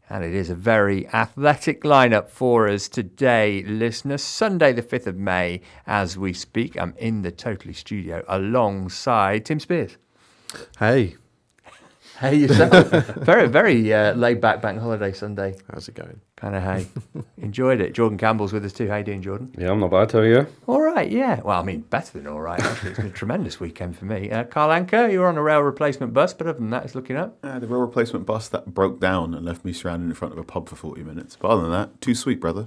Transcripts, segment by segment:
And it is a very athletic lineup for us today, listeners. Sunday, the 5th of May, as we speak. I'm in the Totally studio alongside Tim Spiers. Hey. Hey yourself. Very laid-back bank holiday Sunday. How's it going? Kind of, hey. Enjoyed it. Jordan Campbell's with us too. How you doing, Jordan? Yeah, I'm not bad. How are you? All right, yeah. Well, I mean, better than all right, actually. It's been a tremendous weekend for me. Carl Anka, you were on a rail replacement bus, but other than that, it's looking up. The rail replacement bus that broke down and left me stranded in front of a pub for 40 minutes. But other than that, too sweet, brother.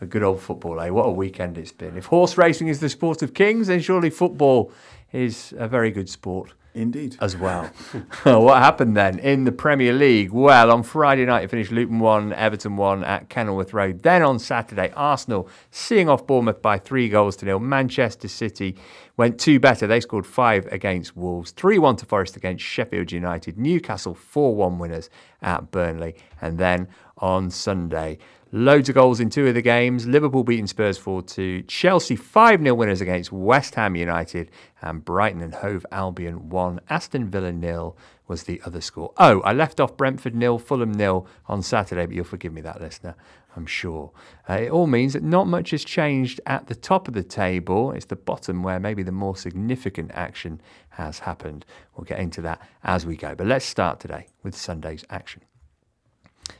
A good old football, eh? What a weekend it's been. If horse racing is the sport of kings, then surely football is a very good sport. Indeed. As well. What happened then in the Premier League? Well, on Friday night, it finished Luton 1, Everton 1 at Kenilworth Road. Then on Saturday, Arsenal seeing off Bournemouth by 3-0. Manchester City went 2 better. They scored 5 against Wolves. 3-1 to Forest against Sheffield United. Newcastle 4-1 winners at Burnley. And then on Sunday, loads of goals in 2 of the games. Liverpool beating Spurs 4-2. Chelsea 5-0 winners against West Ham United. And Brighton and Hove Albion 1. Aston Villa 0 was the other score. Oh, I left off Brentford 0, Fulham 0 on Saturday, but you'll forgive me that, listener, I'm sure. It all means that not much has changed at the top of the table. It's the bottom where maybe the more significant action has happened. We'll get into that as we go. But let's start today with Sunday's action.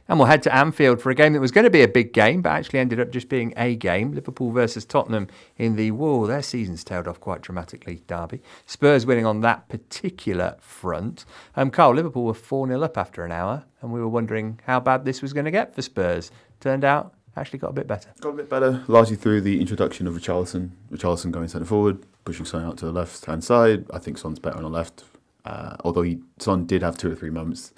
And we'll head to Anfield for a game that was going to be a big game, but actually ended up just being a game. Liverpool versus Tottenham in the their season's tailed off quite dramatically, derby. Spurs winning on that particular front. Carl, Liverpool were 4-0 up after an hour, and we were wondering how bad this was going to get for Spurs. Turned out, actually got a bit better. Got a bit better, largely through the introduction of Richarlison. Richarlison going centre forward, pushing Son out to the left-hand side. I think Son's better on the left, although Son did have 2 or 3 moments,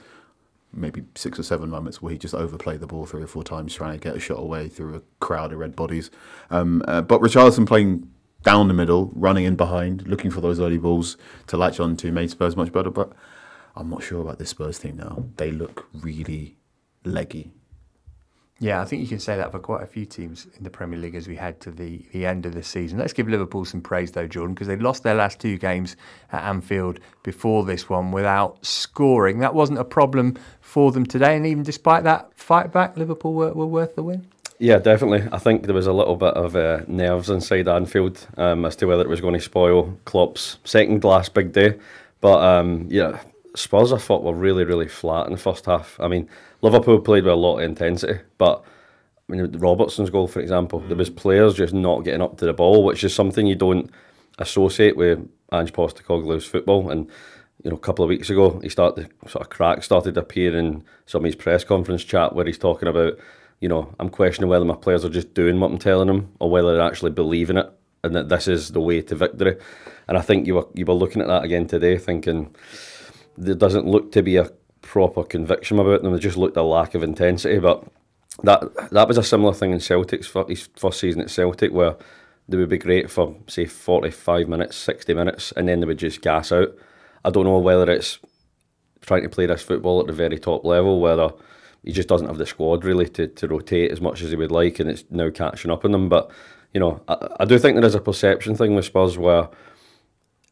maybe 6 or 7 moments where he just overplayed the ball 3 or 4 times trying to get a shot away through a crowd of red bodies. But Richarlison playing down the middle, running in behind, looking for those early balls to latch on to, made Spurs much better. But I'm not sure about this Spurs team now. They look really leggy. Yeah, I think you can say that for quite a few teams in the Premier League as we head to the end of the season. Let's give Liverpool some praise though, Jordan, because they lost their last 2 games at Anfield before this one without scoring. That wasn't a problem for them today, and even despite that fight back, Liverpool were worth the win. Yeah, definitely. I think there was a little bit of nerves inside Anfield as to whether it was going to spoil Klopp's second last big day. But yeah, Spurs I thought were really, really flat in the first half. I mean, Liverpool played with a lot of intensity, but I mean, Robertson's goal, for example, there was players just not getting up to the ball, which is something you don't associate with Ange Postecoglou's football. And you know, a couple of weeks ago, he started sort of cracks started appearing in some of his press conference chat where he's talking about, you know, I'm questioning whether my players are just doing what I'm telling them or whether they're actually believing it and that this is the way to victory. And I think you were looking at that again today, thinking there doesn't look to be a proper conviction about them. They just looked a lack of intensity. But that was a similar thing in Celtic's his first season at Celtic, where they would be great for say 45 minutes, 60 minutes, and then they would just gas out. I don't know whether it's trying to play this football at the very top level, whether he just doesn't have the squad really to rotate as much as he would like, and it's now catching up on them. But you know, I do think there is a perception thing with Spurs where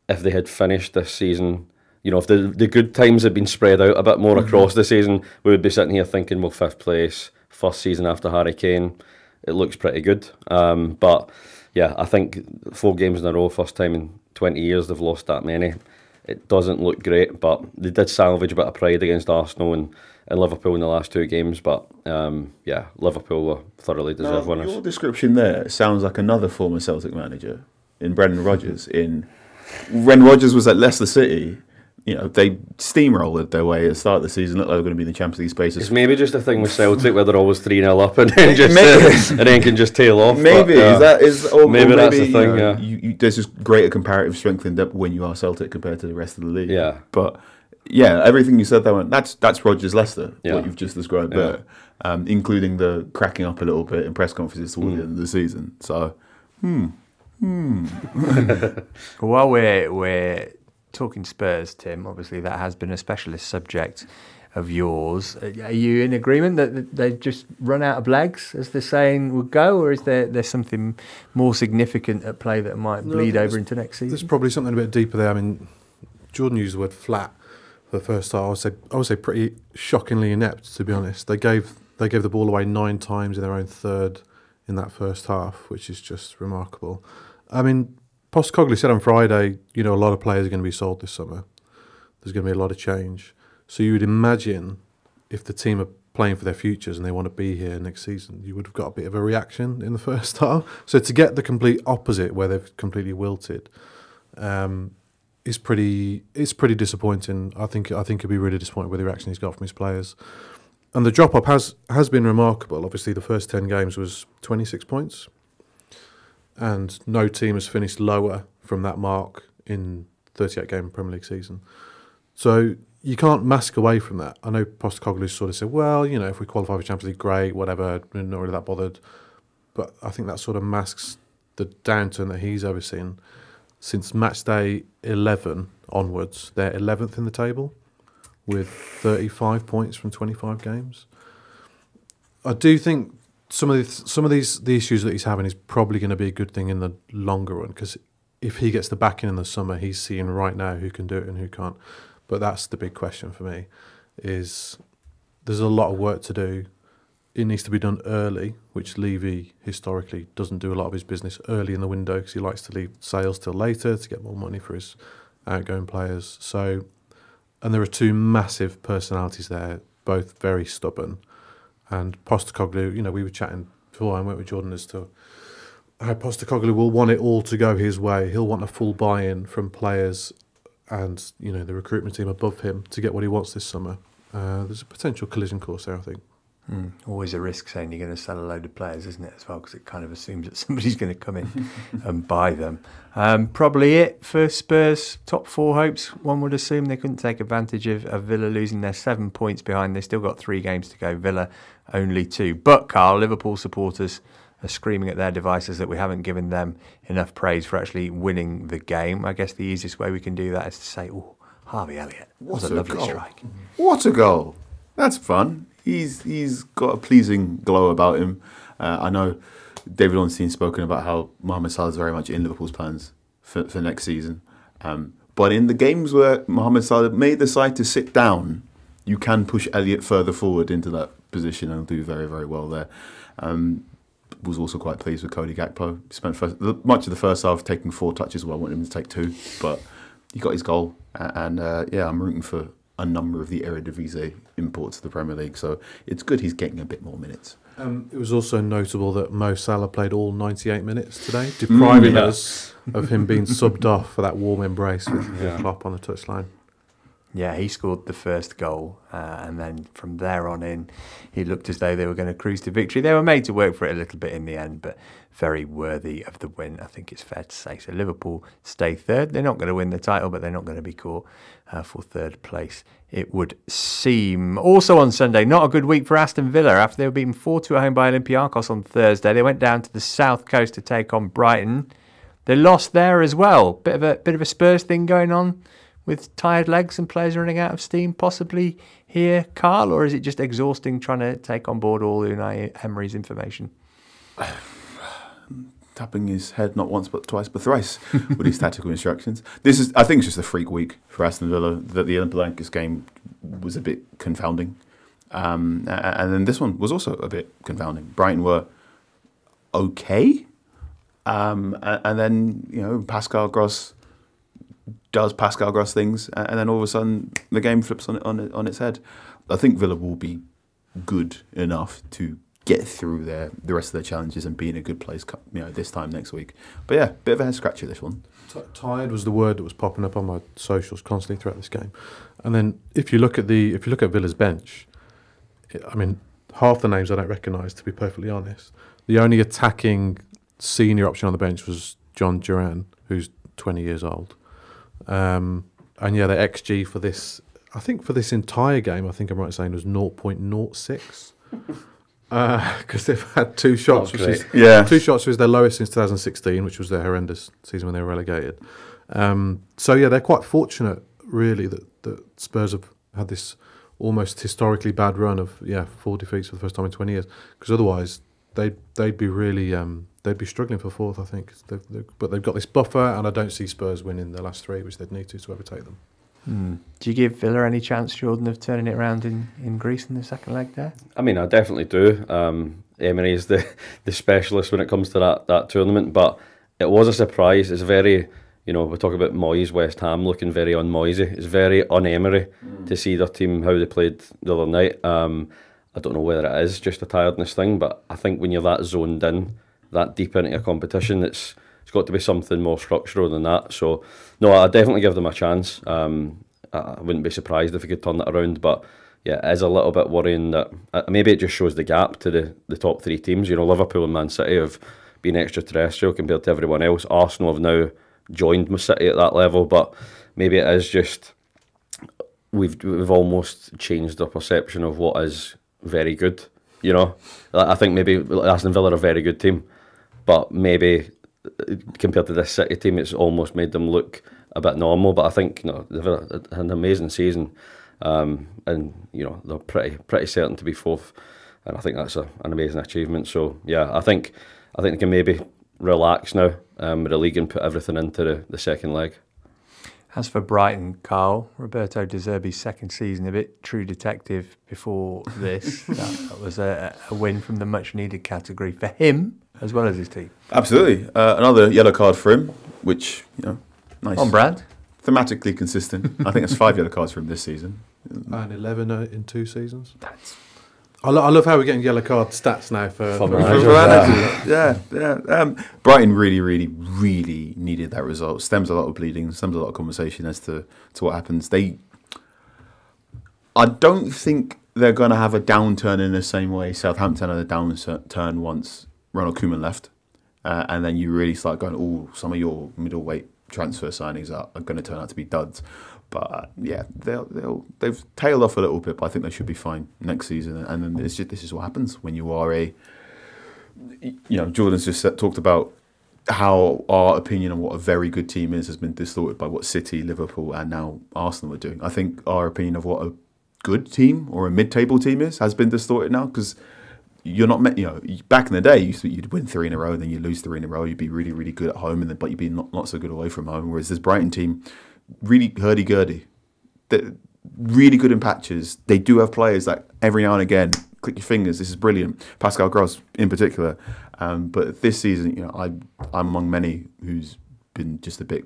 if they had finished this season, you know, if the good times had been spread out a bit more across the season, we would be sitting here thinking, well, 5th place, first season after Harry Kane, it looks pretty good. But yeah, I think 4 games in a row, first time in 20 years they've lost that many. It doesn't look great, but they did salvage a bit of pride against Arsenal and Liverpool in the last 2 games. But yeah, Liverpool were thoroughly deserved winners. Your description there sounds like another former Celtic manager in Brendan Rodgers. When Rodgers was at Leicester City, you know, they steamrolled their way at the start of the season, looked like they were going to be in the Champions League spaces. It's maybe just a thing with Celtic where they're always 3-0 up and then just and then can just tail off. Maybe that's the thing. Yeah, there's just greater comparative strength in depth when you are Celtic compared to the rest of the league. Yeah, but yeah, everything you said there, that's Rodgers Leicester. Yeah. What you've just described there, including the cracking up a little bit in press conferences towards the end of the season. So, While we're talking Spurs, Tim, obviously that has been a specialist subject of yours. Are you in agreement that they just run out of legs, as the saying would go, or is there something more significant at play that might bleed over into next season? There's probably something a bit deeper there. I mean, Jordan used the word flat. for the first half. I would say pretty shockingly inept, to be honest. They gave the ball away 9 times in their own third in that first half, which is just remarkable. I mean, Postecoglou said on Friday, a lot of players are going to be sold this summer. There's going to be a lot of change. So you would imagine if the team are playing for their futures and they want to be here next season, you would have got a bit of a reaction in the first half. So to get the complete opposite, where they've completely wilted, is pretty disappointing. I think he'll be really disappointed with the reaction he's got from his players. And the drop off has been remarkable. Obviously, the first 10 games was 26 points, and no team has finished lower from that mark in 38-game Premier League season. So you can't mask away from that. I know Postecoglou sort of said, well, if we qualify for Champions League, great, whatever, we're not really that bothered. But I think that sort of masks the downturn that he's overseen. Since match day 11 onwards, they're 11th in the table with 35 points from 25 games. I do think some of the issues that he's having is probably going to be a good thing in the longer run, because if he gets the backing in the summer, he's seeing right now who can do it and who can't. But that's the big question for me, is there's a lot of work to do. It needs to be done early, which Levy historically doesn't do a lot of his business early in the window, because he likes to leave sales till later to get more money for his outgoing players. So, and there are 2 massive personalities there, both very stubborn. And Postecoglou, we were chatting before I went with Jordan as to how Postecoglou will want it all to go his way. He'll want a full buy-in from players and the recruitment team above him to get what he wants this summer. There's a potential collision course there, I think. Always a risk saying you're going to sell a load of players, isn't it, as well, because it kind of assumes that somebody's going to come in and buy them. Probably it for Spurs' top 4 hopes. One would assume they couldn't take advantage of Villa losing. Their 7 points behind. They've still got 3 games to go. Villa only 2. But, Carl, Liverpool supporters are screaming at their devices that we haven't given them enough praise for actually winning the game. I guess the easiest way we can do that is to say, Harvey Elliott, what a lovely strike. What a goal. That's fun. He's got a pleasing glow about him. I know David Ornstein's spoken about how Mohamed Salah is very much in Liverpool's plans for next season. But in the games where Mohamed Salah may decide to sit down, you can push Elliott further forward into that position and do very, very well there. Was also quite pleased with Cody Gakpo. He spent much of the first half taking 4 touches. Well, I wanted him to take 2, but he got his goal. And I'm rooting for a number of the Eredivisie imports to the Premier League. So it's good he's getting a bit more minutes. It was also notable that Mo Salah played all 98 minutes today, depriving us of him being subbed off for that warm embrace with Klopp on the touchline. Yeah, he scored the first goal, and then from there on in, he looked as though they were going to cruise to victory. They were made to work for it a little bit in the end, but very worthy of the win, I think it's fair to say. So Liverpool stay third. They're not going to win the title, but they're not going to be caught for third place, it would seem. Also on Sunday, not a good week for Aston Villa. After they were beaten 4-2 at home by Olympiacos on Thursday, they went down to the south coast to take on Brighton. They lost there as well. Bit of a Spurs thing going on, with tired legs and players running out of steam possibly here, Carl? Or is it just exhausting trying to take on board all Unai Emery's information? Tapping his head not once but twice but thrice with his tactical instructions. I think it's just a freak week for Aston Villa, that the Olympiacos game was a bit confounding. And then this one was also a bit confounding. Brighton were okay. And then, Pascal Gross does Pascal Gross things, and then all of a sudden the game flips on its head. I think Villa will be good enough to get through the rest of their challenges and be in a good place, this time next week. But yeah, bit of a head scratcher this one. Tired was the word that was popping up on my socials constantly throughout this game. And then if you look at Villa's bench, half the names I don't recognise, to be perfectly honest. The only attacking senior option on the bench was John Duran, who's 20 years old. Their XG for this, I think for this entire game, I think I'm right in saying, was 0.06. Because they've had 2 shots, two shots was their lowest since 2016, which was their horrendous season when they were relegated. They're quite fortunate, really, that Spurs have had this almost historically bad run of 4 defeats for the first time in 20 years. Because otherwise, they'd be really they'd be struggling for 4th, I think. But they've got this buffer, and I don't see Spurs winning the last 3, which they'd need to overtake them. Do you give Villa any chance, Jordan, of turning it around in Greece in the second leg there? I mean, I definitely do. Emery is the specialist when it comes to that tournament, but it was a surprise. It's very, we talk about Moyes, West Ham looking very un-Moyesy. It's very un-Emery to see their team, how they played the other night. I don't know whether it is just a tiredness thing, but I think when you're that zoned in, that deep into a competition, it's got to be something more structural than that. So, no, I definitely give them a chance. I wouldn't be surprised if we could turn that around, but yeah, it is a little bit worrying that maybe it just shows the gap to the top three teams. Liverpool and Man City have been extraterrestrial compared to everyone else. Arsenal have now joined Man City at that level, but maybe it is just we've almost changed our perception of what is very good. I think maybe Aston Villa are a very good team, but maybe compared to this City team, it's almost made them look a bit normal. But I think they've had an amazing season, and they're pretty certain to be fourth, and I think that's an amazing achievement. So yeah, I think they can maybe relax now with the league and put everything into the second leg. As for Brighton, Carl, Roberto De Zerbi's second season, a bit True Detective before this. that was a win from the much-needed category for him as well as his team. Absolutely. Another yellow card for him, which, nice. On brand. Thematically consistent. I think that's 5 yellow cards for him this season. And 11 in 2 seasons. I love how we're getting yellow card stats now for yeah. Brighton really, really, really needed that result. Stems a lot of bleeding, stems a lot of conversation as to what happens. I don't think they're going to have a downturn in the same way Southampton had a downturn once Ronald Koeman left. And then you really start going, some of your middleweight transfer signings are going to turn out to be duds. But yeah, they've tailed off a little bit, but I think they should be fine next season. And then this is what happens when you are Jordan's just talked about how our opinion on what a very good team is has been distorted by what City, Liverpool, and now Arsenal are doing. I think our opinion of what a good team or a mid-table team has been distorted now, because you're not back in the day you'd win 3 in a row, then you lose 3 in a row, you'd be really, really good at home, but you'd be not so good away from home. Whereas this Brighton team, really hurdy-gurdy. They're really good in patches. They do have players that every now and again, click your fingers, this is brilliant. Pascal Gross in particular. But this season, I'm among many who's been just a bit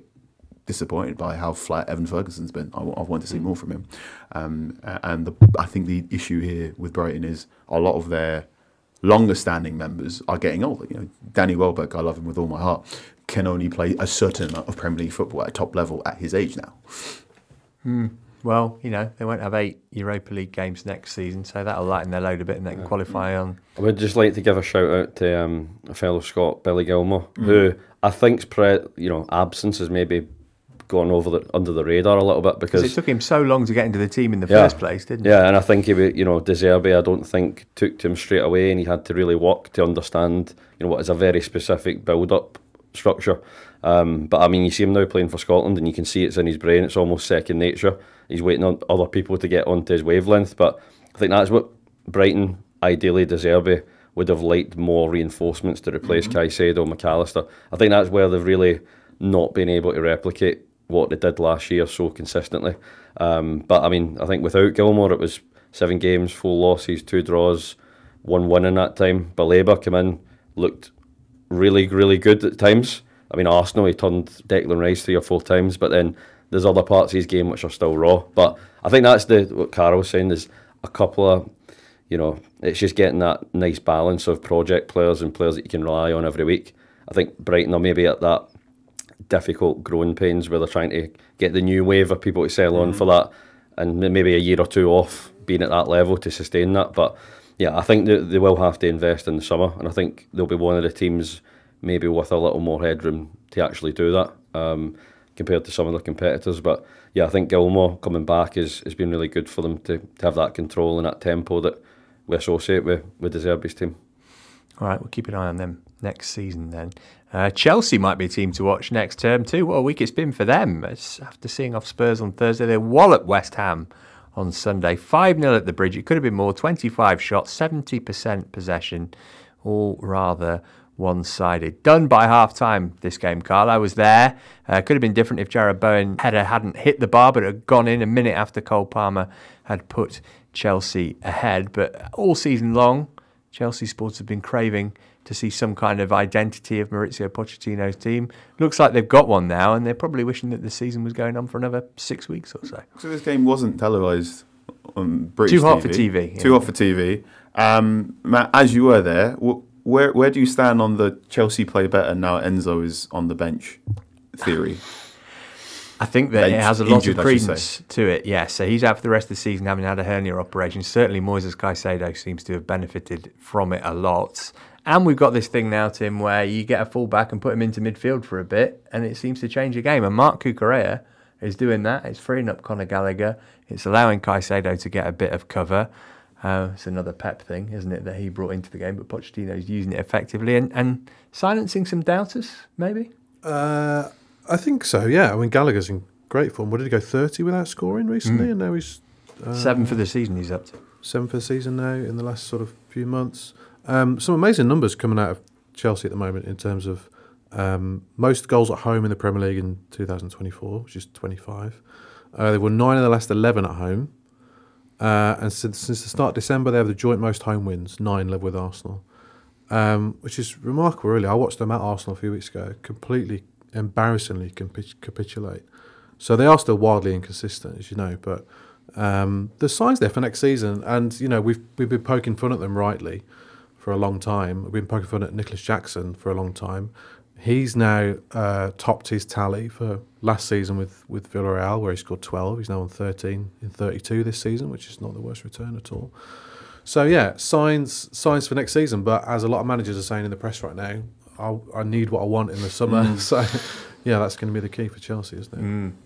disappointed by how flat Evan Ferguson's been. I want to see more from him. I think the issue here with Brighton is a lot of their longer-standing members are getting older. Danny Welbeck, I love him with all my heart, can only play a certain amount of Premier League football at a top level at his age now. Well, they won't have 8 Europa League games next season, so that'll lighten their load a bit and they can qualify on. I would just like to give a shout out to a fellow Scot, Billy Gilmore, who I think's absence has maybe gone under the radar a little bit because it took him so long to get into the team in the first place, didn't it? Yeah, and I think De Zerbi, I don't think took to him straight away, and he had to really work to understand, what is a very specific build-up structure. But I mean, you see him now playing for Scotland, and you can see it's in his brain. It's almost second nature. He's waiting on other people to get onto his wavelength. But I think that's what Brighton, ideally, De Zerbi would have liked more reinforcements to replace Caicedo, McAllister. I think that's where they've really not been able to replicate what they did last year so consistently. But I mean, I think without Gilmore, it was 7 games, 4 losses, 2 draws, 1 win in that time. Baleba came in, looked really, really good at times. I mean, Arsenal, he turned Declan Rice 3 or 4 times, but then there's other parts of his game which are still raw. But I think that's what Carol was saying, there's a couple of, it's just getting that nice balance of project players and players that you can rely on every week. I think Brighton are maybe at that difficult growing pains where they're trying to get the new wave of people to sell on for that, and maybe a year or 2 off being at that level to sustain that. But yeah, I think they will have to invest in the summer, and I think they'll be one of the teams maybe with a little more headroom to actually do that compared to some of their competitors. But yeah, I think Gilmore coming back has been really good for them to have that control and that tempo that we associate with De Zerbi's team. All right, we'll keep an eye on them next season then. Chelsea might be a team to watch next term too. What a week it's been for them. After seeing off Spurs on Thursday, they walloped West Ham on Sunday. 5-0 at the Bridge. It could have been more. 25 shots, 70% possession, all rather one-sided. Done by half-time, this game, Carl. I was there. Could have been different if Jarrod Bowen header hadn't hit the bar, but it had gone in a minute after Cole Palmer had put Chelsea ahead. But all season long, Chelsea supporters have been craving to see some kind of identity of Maurizio Pochettino's team. Looks like they've got one now, and they're probably wishing that the season was going on for another 6 weeks or so. So this game wasn't televised on British TV. Too hot for TV. Too hot for TV. Matt, as you were there, where do you stand on the Chelsea play better now Enzo is on the bench theory? I think that it has a lot of credence to it, yes. So he's out for the rest of the season having had a hernia operation. Certainly Moises Caicedo seems to have benefited from it a lot. And we've got this thing now, Tim, where you get a full-back and put him into midfield for a bit, and it seems to change the game. And Marc Cucurella is doing that. It's freeing up Conor Gallagher. It's allowing Caicedo to get a bit of cover. It's another Pep thing, isn't it, that he brought into the game, but Pochettino's using it effectively and silencing some doubters, maybe? I think so, yeah. I mean, Gallagher's in great form. What did he go, 30 without scoring recently? And now he's... 7 for the season he's up to. 7 for the season now in the last sort of few months. Some amazing numbers coming out of Chelsea at the moment in terms of most goals at home in the Premier League in 2024, which is 25. They won 9 of the last 11 at home. And since the start of December, they have the joint most home wins, 9 level with Arsenal, which is remarkable, really. I watched them at Arsenal a few weeks ago, completely embarrassingly capitulate. So they are still wildly inconsistent, as you know, but there's signs there for next season. And, you know, we've been poking fun at them rightly for a long time. We've been poking fun at Nicholas Jackson for a long time. He's now topped his tally for last season with Villarreal, where he scored 12. He's now on 13 in 32 this season, which is not the worst return at all. So, yeah, signs for next season. But as a lot of managers are saying in the press right now, I need what I want in the summer. So, yeah, that's going to be the key for Chelsea, isn't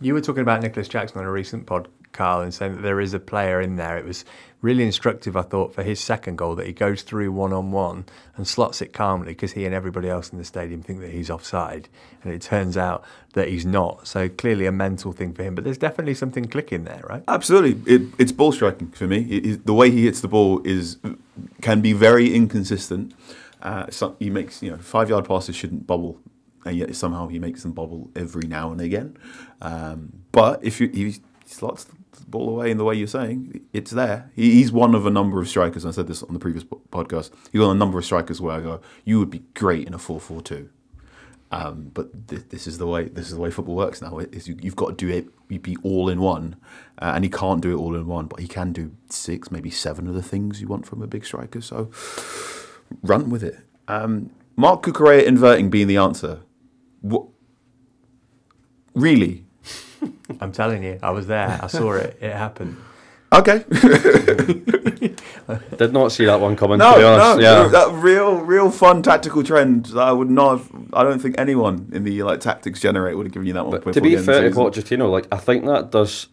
it? You were talking about Nicholas Jackson on a recent pod, Carl, and saying that there is a player in there. It was really instructive, I thought, for his second goal, that he goes through one-on-one and slots it calmly because he and everybody else in the stadium think that he's offside, and it turns out that he's not. So clearly a mental thing for him, but there's definitely something clicking there, right? Absolutely. It's ball striking for me. The way he hits the ball can be very inconsistent. He makes 5-yard passes shouldn't bubble, and yet somehow he makes them bubble every now and again. But if he slots the ball away in the way you're saying, it's there. He's one of a number of strikers. I said this on the previous podcast. He's one of a number of strikers where I go, you would be great in a 4-4-2. But this is the way football works now. You've got to do it. You be all in one, and he can't do it all in one, but he can do 6, maybe 7 of the things you want from a big striker. So run with it. Marc Cucurella inverting being the answer. What? Really? I'm telling you, I was there. I saw it. It happened. Okay. Did not see that one coming, to be honest. No, that real fun tactical trend that I would not have, I don't think anyone in the tactics generator would have given you that one. But to be fair to Pochettino, I think that does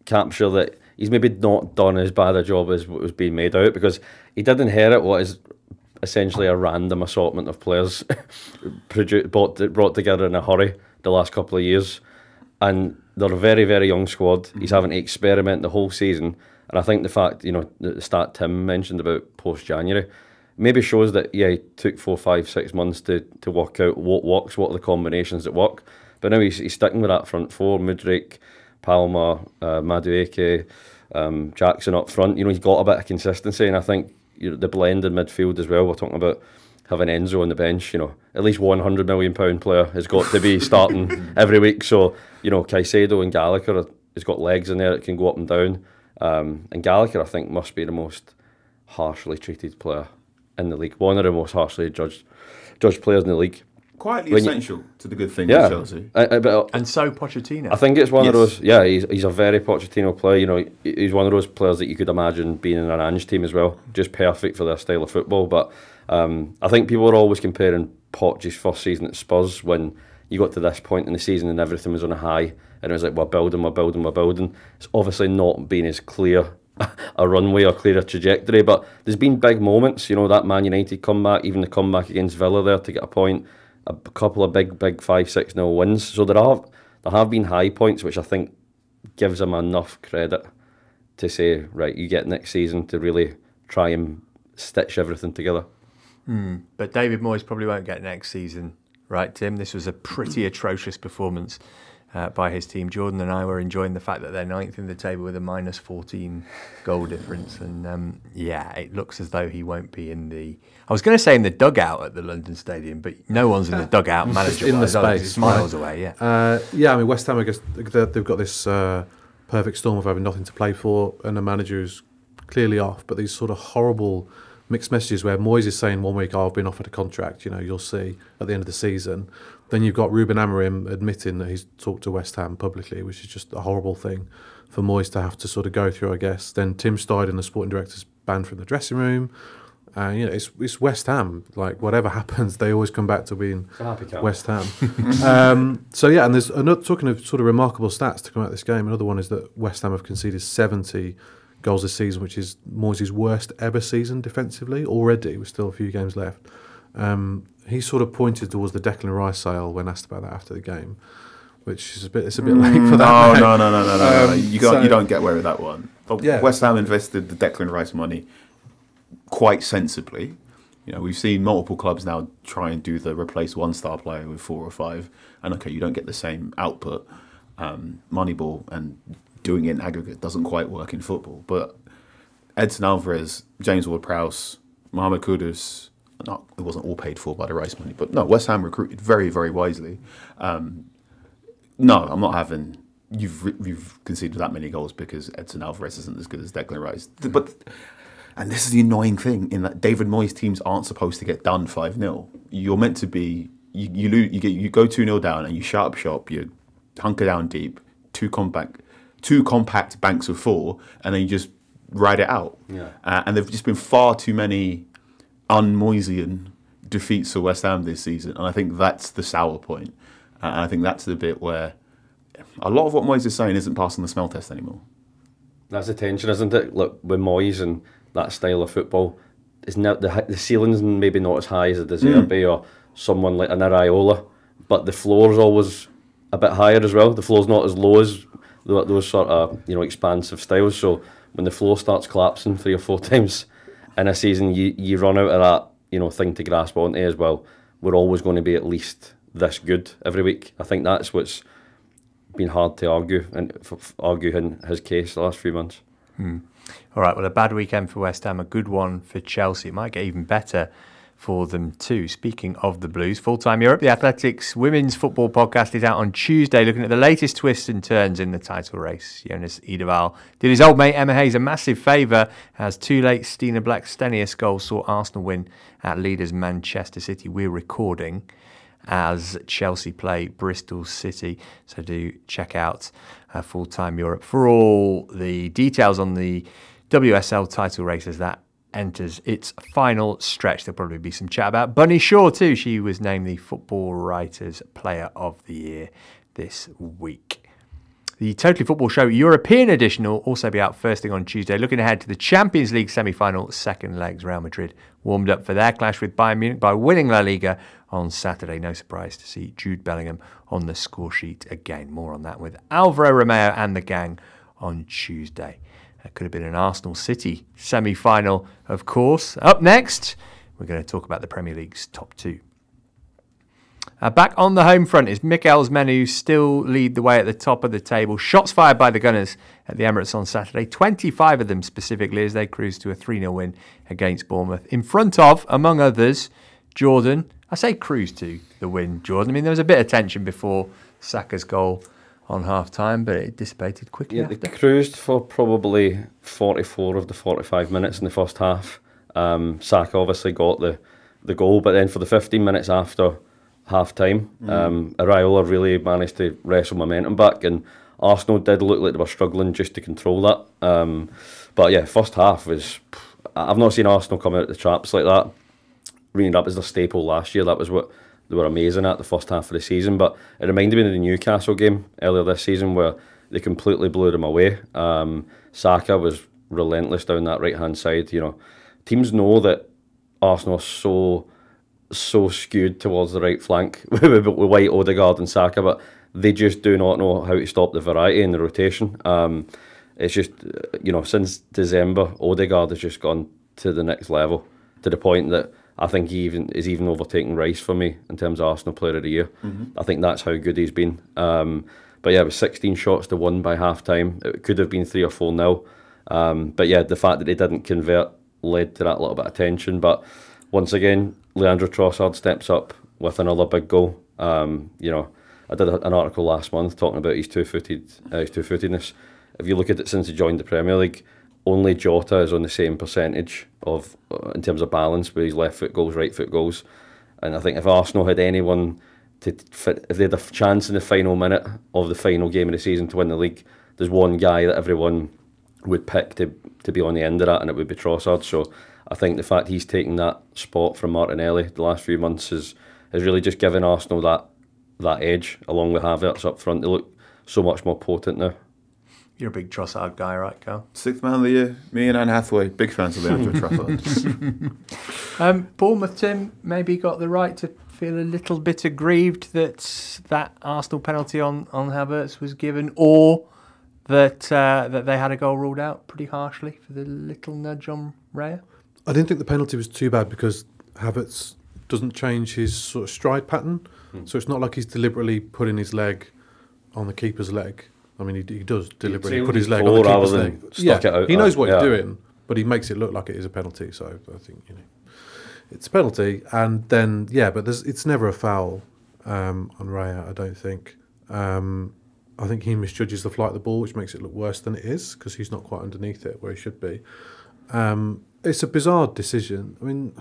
capture that he's maybe not done as bad a job as what was being made out, because he did inherit what is essentially a random assortment of players brought together in a hurry the last couple of years. And they're a very, very young squad. He's having to experiment the whole season. And I think the fact, the stat Tim mentioned about post-January maybe shows that, he took 4, 5, 6 months to work out what works, what are the combinations that work. But now he's sticking with that front four, Mudryk, Palmer, Madueke, Jackson up front. He's got a bit of consistency. And I think the blend in midfield as well, we're talking about having Enzo on the bench, at least £100 million player has got to be starting every week. So, Caicedo and Gallagher has got legs in there that can go up and down. And Gallagher, I think, must be the most harshly treated player in the league. One of the most harshly judged players in the league. Quietly essential to the good thing of Chelsea. And so Pochettino. I think it's one of those, he's a very Pochettino player. He's one of those players that you could imagine being in an Ange team as well. Just perfect for their style of football. But I think people are always comparing Poch's first season at Spurs when you got to this point in the season and everything was on a high and it was like, we're building. It's obviously not been as clear a runway or clear a trajectory, but there's been big moments, that Man United comeback, even the comeback against Villa there to get a point, a couple of big 5-6-0 wins. So there have been high points, which I think gives him enough credit to say, right, you get next season to really try and stitch everything together. But David Moyes probably won't get next season, right, Tim? This was a pretty atrocious performance by his team. Jordan and I were enjoying the fact that they're ninth in the table with a minus 14 goal difference. And it looks as though he won't be in the... I was going to say in the dugout at the London Stadium, but no one's in the dugout manager in the space. It's miles away, I mean, West Ham, I guess they've got this perfect storm of having nothing to play for and the manager who's clearly off, but these sort of horrible mixed messages where Moyes is saying one week, I've been offered a contract, you'll see at the end of the season. Then you've got Ruben Amorim admitting that he's talked to West Ham publicly, which is just a horrible thing for Moyes to have to sort of go through, I guess. Then Tim Steiden, the sporting director's banned from the dressing room. It's West Ham. Like, whatever happens, they always come back to being West Ham. And there's another, talking of sort of remarkable stats to come out of this game, another one is that West Ham have conceded 70 goals this season, which is Moyes' worst ever season defensively already, with still a few games left. He sort of pointed towards the Declan Rice sale when asked about that after the game, which is a bit late for that. No. You don't get away with that one. West Ham invested the Declan Rice money quite sensibly. We've seen multiple clubs now try and do the replace one star player with 4 or 5, and you don't get the same output. Moneyball and doing it in aggregate doesn't quite work in football. But Edson Alvarez, James Ward-Prowse, Mohamed Kudus, it wasn't all paid for by the Rice money, but no, West Ham recruited very, very wisely. No, I'm not having you've conceded that many goals because Edson Alvarez isn't as good as Declan Rice. And this is the annoying thing in that David Moyes teams aren't supposed to get done 5-0. You're meant to be you go 2-0 down and you shut up shop. You hunker down deep, two compact banks of 4, and then you just ride it out. And there've just been far too many un-Moyesian defeats for West Ham this season, and I think that's the sour point. And I think that's the bit where a lot of what Moyes is saying isn't passing the smell test anymore. That's the tension, isn't it? Look, with Moyes and that style of football, it's not, the ceiling's maybe not as high as a De Zerbi or someone like an Areola, but the floor's always a bit higher as well. The floor's not as low as those sort of expansive styles. So when the floor starts collapsing 3 or 4 times in a season, you run out of that thing to grasp onto as well. We're always going to be at least this good every week. I think that's what's been hard to argue in his case the last few months. All right, well, a bad weekend for West Ham, a good one for Chelsea. It might get even better for them too. Speaking of the Blues, Full-Time Europe, the Athletics Women's Football Podcast is out on Tuesday, looking at the latest twists and turns in the title race. Jonas Edeval did his old mate Emma Hayes a massive favour as too late Stina Blackstenius goal saw Arsenal win at leaders Manchester City. We're recording as Chelsea play Bristol City, so do check out Full-Time Europe for all the details on the WSL title race as that enters its final stretch. There'll probably be some chat about Bunny Shaw too. She was named the Football Writers Player of the Year this week. The Totally Football Show European edition will also be out first thing on Tuesday. Looking ahead to the Champions League semi-final second legs, Real Madrid warmed up for their clash with Bayern Munich by winning La Liga on Saturday. No surprise to see Jude Bellingham on the score sheet again. More on that with Alvaro Romeo and the gang on Tuesday. That could have been an Arsenal City semi-final, of course. Up next, we're going to talk about the Premier League's top 2. Back on the home front is Mikel's men, who still lead the way at the top of the table. Shots fired by the Gunners at the Emirates on Saturday. 25 of them specifically as they cruise to a 3-0 win against Bournemouth. In front of, among others, Jordan. I say cruise to the win, Jordan. I mean, there was a bit of tension before Saka's goal on half-time, but it dissipated quickly after. They cruised for probably 44 of the 45 minutes in the first half. Saka obviously got the goal, but then for the 15 minutes after half-time, Areola really managed to wrestle momentum back, and Arsenal did look like they were struggling just to control that. But yeah, first half was... I've not seen Arsenal come out of the traps like that. Reading up as their staple last year, that was what they were amazing at the first half of the season. But it reminded me of the Newcastle game earlier this season where they completely blew them away. Saka was relentless down that right-hand side. Teams know that Arsenal are so skewed towards the right flank with White, Odegaard and Saka, but they just do not know how to stop the variety in the rotation. It's just, since December, Odegaard has just gone to the next level, to the point that I think he is even overtaking Rice for me in terms of Arsenal Player of the Year. I think that's how good he's been. But yeah, it was 16 shots to 1 by half time. It could have been 3 or 4-0. But yeah, the fact that they didn't convert led to that little bit of tension. But once again, Leandro Trossard steps up with another big goal. I did an article last month talking about his two-footedness. If you look at it since he joined the Premier League, only Jota is on the same percentage of in terms of balance with his left foot goals, right foot goals. And I think if Arsenal had anyone if they had a chance in the final minute of the final game of the season to win the league, there's one guy that everyone would pick to be on the end of that, and it would be Trossard. So I think the fact he's taken that spot from Martinelli the last few months has really just given Arsenal that edge, along with Havertz up front. They look so much more potent now. You're a big Trossard guy, right, Carl? 6th man of the year. Me and Anne Hathaway, big fans of Leandro Trossard. Bournemouth, Tim, maybe got the right to feel a little bit aggrieved that Arsenal penalty on Havertz was given, or that they had a goal ruled out pretty harshly for the little nudge on Raya. I didn't think the penalty was too bad because Havertz doesn't change his sort of stride pattern. So it's not like he's deliberately putting his leg on the keeper's leg. I mean, he does deliberately put his leg on the keeper's leg. It out. He knows what he's doing, but he makes it look like it is a penalty. So I think it's a penalty. And then but it's never a foul on Raya, I don't think. I think he misjudges the flight of the ball, which makes it look worse than it is because he's not quite underneath it where he should be. It's a bizarre decision. I mean,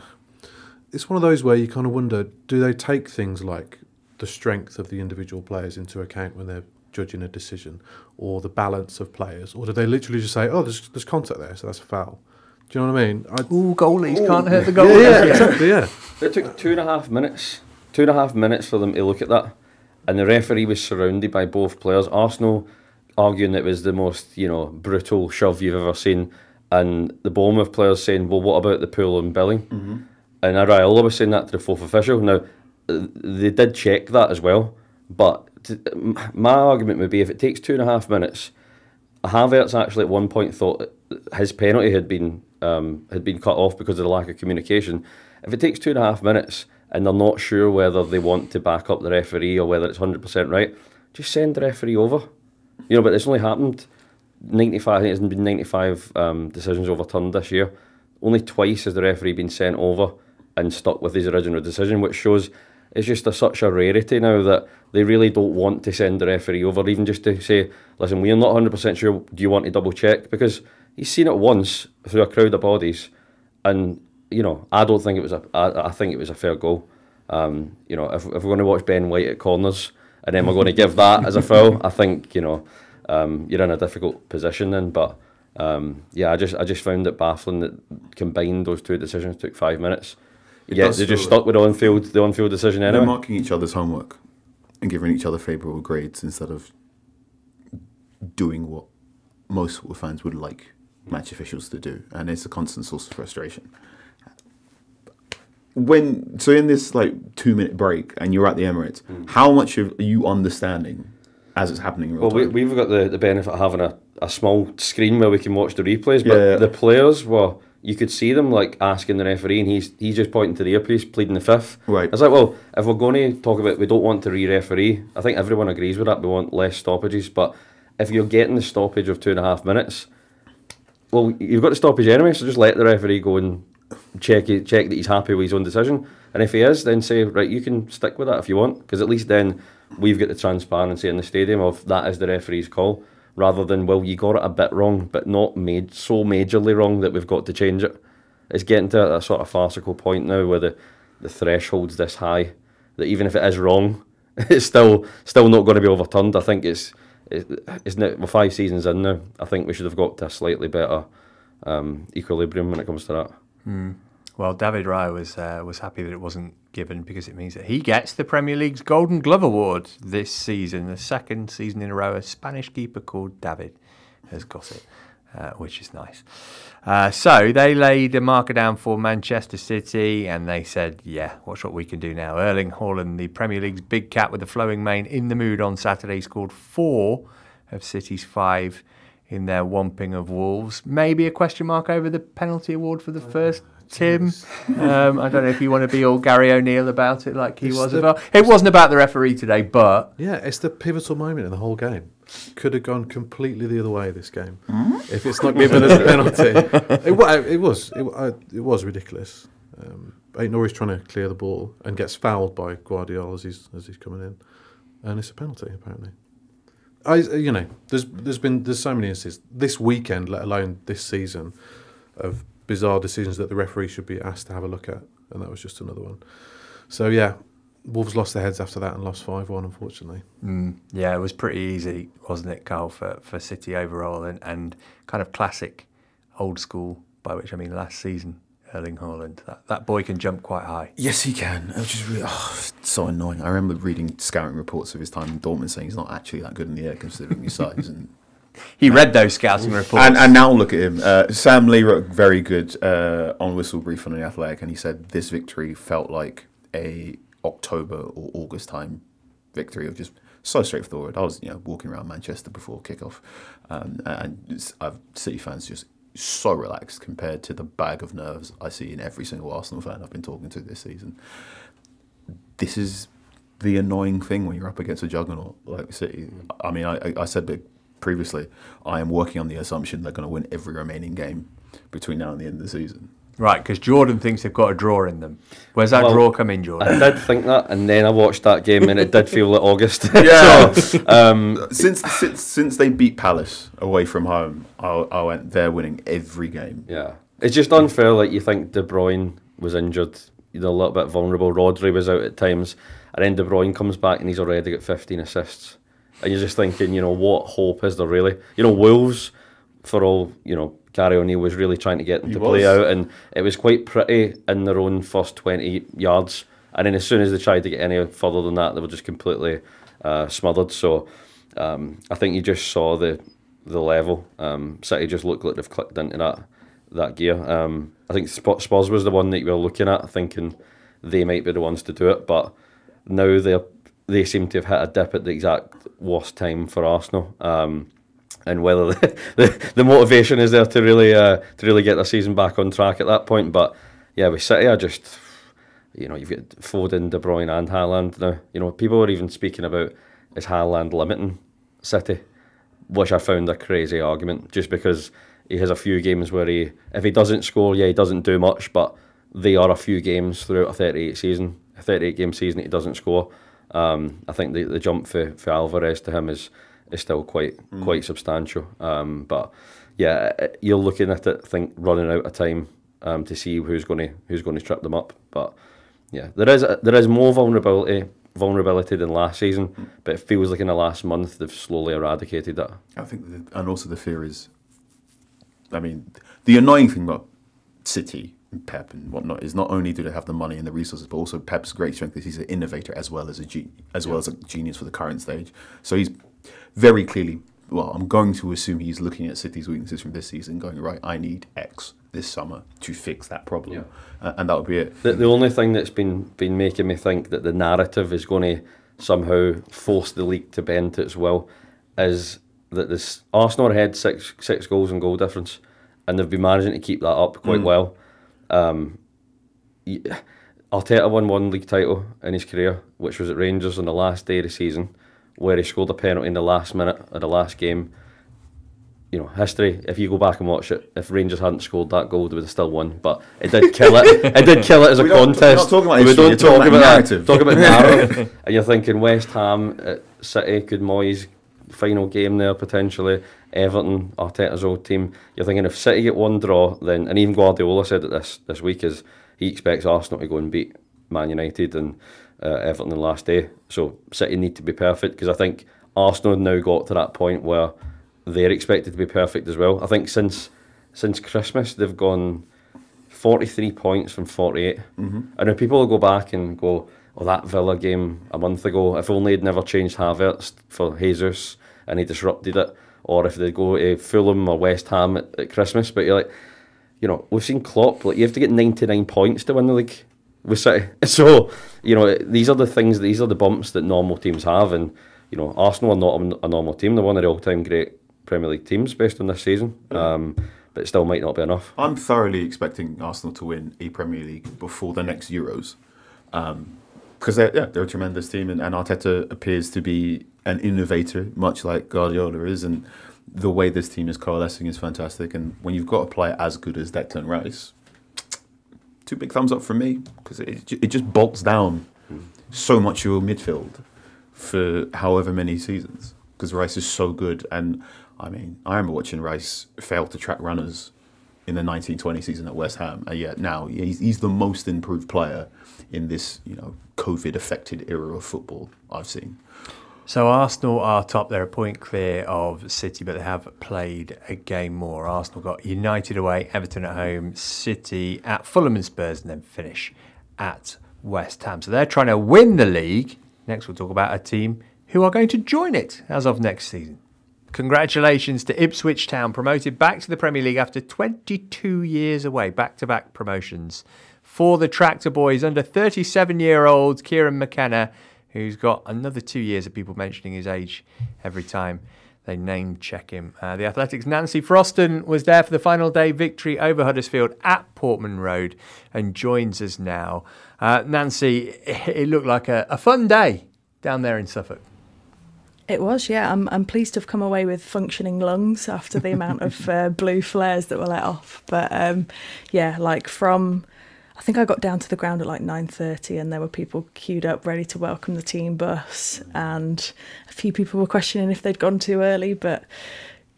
it's one of those where you kind of wonder, do they take things like the strength of the individual players into account when they're judging a decision, or the balance of players, or do they literally just say, oh, there's contact there, so that's a foul? Do you know what I mean? Goalies can't hurt the goalie. Yeah, exactly, yeah. It took 2.5 minutes. 2.5 minutes for them to look at that. And the referee was surrounded by both players. Arsenal arguing it was the most, brutal shove you've ever seen. And the Bournemouth players saying, well, what about the pull on Billing? Mm-hmm. And Araola was saying that to the fourth official. Now, they did check that as well. But my argument would be if it takes 2.5 minutes, Havertz actually at one point thought his penalty had been cut off because of the lack of communication. If it takes 2.5 minutes and they're not sure whether they want to back up the referee or whether it's 100% right, just send the referee over. But it's only happened 95. I think there's been 95 decisions overturned this year. Only twice has the referee been sent over and stuck with his original decision, which shows it's just such a rarity now that they really don't want to send the referee over, even just to say, listen, we're not 100% sure, do you want to double check? Because he's seen it once through a crowd of bodies, and I don't think it was I think it was a fair goal. If we're going to watch Ben White at corners and then we're going to give that as a foul, I think you're in a difficult position then. But I just found it baffling that combined those two decisions took 5 minutes. They just stuck with the on-field decision anyway. They're marking each other's homework and giving each other favourable grades instead of doing what most football fans would like match officials to do, and it's a constant source of frustration. In this 2-minute break and you're at the Emirates, how much are you understanding as it's happening in real time? We've got the benefit of having a small screen where we can watch the replays, but the players were... You could see them asking the referee, and he's just pointing to the earpiece, pleading the fifth. Right. It's well, if we're going to talk about we don't want to re-referee, I think everyone agrees with that. We want less stoppages, but if you're getting the stoppage of 2.5 minutes, well, you've got the stoppage anyway, so just let the referee go and check that he's happy with his own decision. And if he is, then say, right, you can stick with that if you want, because at least then we've got the transparency in the stadium of that is the referee's call. Rather than, well, you got it a bit wrong, but not so majorly wrong that we've got to change it. It's getting to a sort of farcical point now where the threshold's this high that even if it is wrong, it's still not going to be overturned. I think it's now, we're 5 seasons in now. I think we should have got to a slightly better equilibrium when it comes to that. Well, David Raya was happy that it wasn't given because it means that he gets the Premier League's Golden Glove Award this season, the second season in a row. A Spanish keeper called David has got it, which is nice. So they laid a marker down for Manchester City and they said, watch what we can do now. Erling Haaland, the Premier League's big cat with the flowing mane, in the mood on Saturday, scored 4 of City's 5 in their whomping of Wolves. Maybe a question mark over the penalty award for the first Tim. I don't know if you want to be all Gary O'Neill about it like he was the- about. It wasn't about the referee today, but Yeah, it's the pivotal moment in the whole game. Could have gone completely the other way, this game. If it's not given as a penalty. It was ridiculous. Ain't Norris trying to clear the ball and gets fouled by Guardiola as he's coming in. And it's a penalty, apparently. There's so many instances this weekend, let alone this season, of bizarre decisions that the referee should be asked to have a look at, and that was just another one. So yeah, Wolves lost their heads after that and lost 5-1, unfortunately. Yeah, it was pretty easy, wasn't it, Carl, for City overall, and kind of classic old school, by which I mean last season, Erling Haaland. That boy can jump quite high. Yes, he can. Which is really, so annoying. I remember reading scouting reports of his time in Dortmund saying he's not actually that good in the air considering his size. And He read those scouting reports. And now look at him. Sam Lee wrote a very good on-whistle brief on The Athletic, and he said this victory felt like a October or August time victory of just so straightforward. I was walking around Manchester before kickoff, and City fans just so relaxed compared to the bag of nerves I see in every single Arsenal fan I've been talking to this season. This is the annoying thing when you're up against a juggernaut like City. I mean, I said that previously, I am working on the assumption they're going to win every remaining game between now and the end of the season. Right, because Jordan thinks they've got a draw in them. Where's that draw come in, Jordan? I did think that, and then I watched that game, and it did feel like August. Yeah. Since they beat Palace away from home, I went, they're winning every game. Yeah, it's just unfair. Like, you think De Bruyne was injured, a little bit vulnerable. Rodri was out at times, and then De Bruyne comes back and he's already got 15 assists. And you're just thinking, what hope is there really? Wolves, for all, Gary O'Neill was really trying to get them to play out, and it was quite pretty in their own first 20 yards. And then as soon as they tried to get any further than that, they were just completely smothered. So I think you just saw the level. City just looked like they've clicked into that gear. I think Spurs was the one that you were looking at, thinking they might be the ones to do it, but now they seem to have hit a dip at the exact worst time for Arsenal. And whether the motivation is there to really get the season back on track at that point. But yeah, with City, I just, you've got Foden, De Bruyne and Haaland now. People were even speaking about, is Haaland limiting City? Which I found a crazy argument, just because he has a few games where if he doesn't score, he doesn't do much, but they are a few games throughout a 38 game season that he doesn't score. I think the jump for Alvarez to him is still quite substantial. But yeah, you're looking at it, running out of time to see who's going to trip them up. But yeah, there is more vulnerability than last season, but it feels like in the last month they've slowly eradicated that. I think, and also the fear is, the annoying thing about City and Pep and whatnot is not only do they have the money and the resources, but also Pep's great strength is he's an innovator as well as a genius for the current stage. So he's very clearly, I'm going to assume he's looking at City's weaknesses from this season, going, right, I need X this summer to fix that problem, and that would be it. The only thing that's been making me think that the narrative is going to somehow force the league to bend to its will is that this Arsenal are ahead six goals and goal difference, and they've been managing to keep that up quite well. Arteta won one league title in his career, which was at Rangers on the last day of the season, where he scored a penalty in the last minute of the last game. History, if you go back and watch it, if Rangers hadn't scored that goal, they would have still won. But it did kill it. It did kill it as a contest. We're not talking about history, we don't talk about narrative. Talk about narrative. And you're thinking West Ham at City, could Moyes final game there potentially, Everton, Arteta's old team. You're thinking if City get one draw, then, and even Guardiola said it this week, is he expects Arsenal to go and beat Man United and Everton the last day. So City need to be perfect, because I think Arsenal have now got to that point where they're expected to be perfect as well. I think since Christmas they've gone 43 points from 48. And if people will go back and go, that Villa game a month ago, if only he'd never changed Havertz for Jesus and he disrupted it, or if they go to Fulham or West Ham at Christmas. But you're like, we've seen Klopp, you have to get 99 points to win the league with City. So, these are the bumps that normal teams have, and Arsenal are not a normal team. They're one of the all-time great Premier League teams based on this season. but it still might not be enough. I'm thoroughly expecting Arsenal to win a Premier League before the next Euros. Because they're a tremendous team, and Arteta appears to be an innovator, much like Guardiola is, and the way this team is coalescing is fantastic. And when you've got a player as good as Declan Rice, 2 big thumbs up from me, because it just bolts down so much of your midfield for however many seasons, because Rice is so good. And I mean, I remember watching Rice fail to track runners in the 1920 season at West Ham, and yet now he's the most improved player in this, COVID-affected era of football I've seen. So Arsenal are top. They're a point clear of City, but they have played a game more. Arsenal got United away, Everton at home, City at Fulham and Spurs, and then finish at West Ham. So they're trying to win the league. Next we'll talk about a team who are going to join it as of next season. Congratulations to Ipswich Town, promoted back to the Premier League after 22 years away. Back-to-back promotions for the Tractor Boys under 37-year-old Kieran McKenna, who's got another 2 years of people mentioning his age every time they name check him. The Athletic's Nancy Froston was there for the final day victory over Huddersfield at Portman Road and joins us now. Nancy, it looked like a fun day down there in Suffolk. It was, yeah. I'm pleased to have come away with functioning lungs after the amount of blue flares that were let off. But I think I got down to the ground at like 9:30 and there were people queued up ready to welcome the team bus, and a few people were questioning if they'd gone too early, but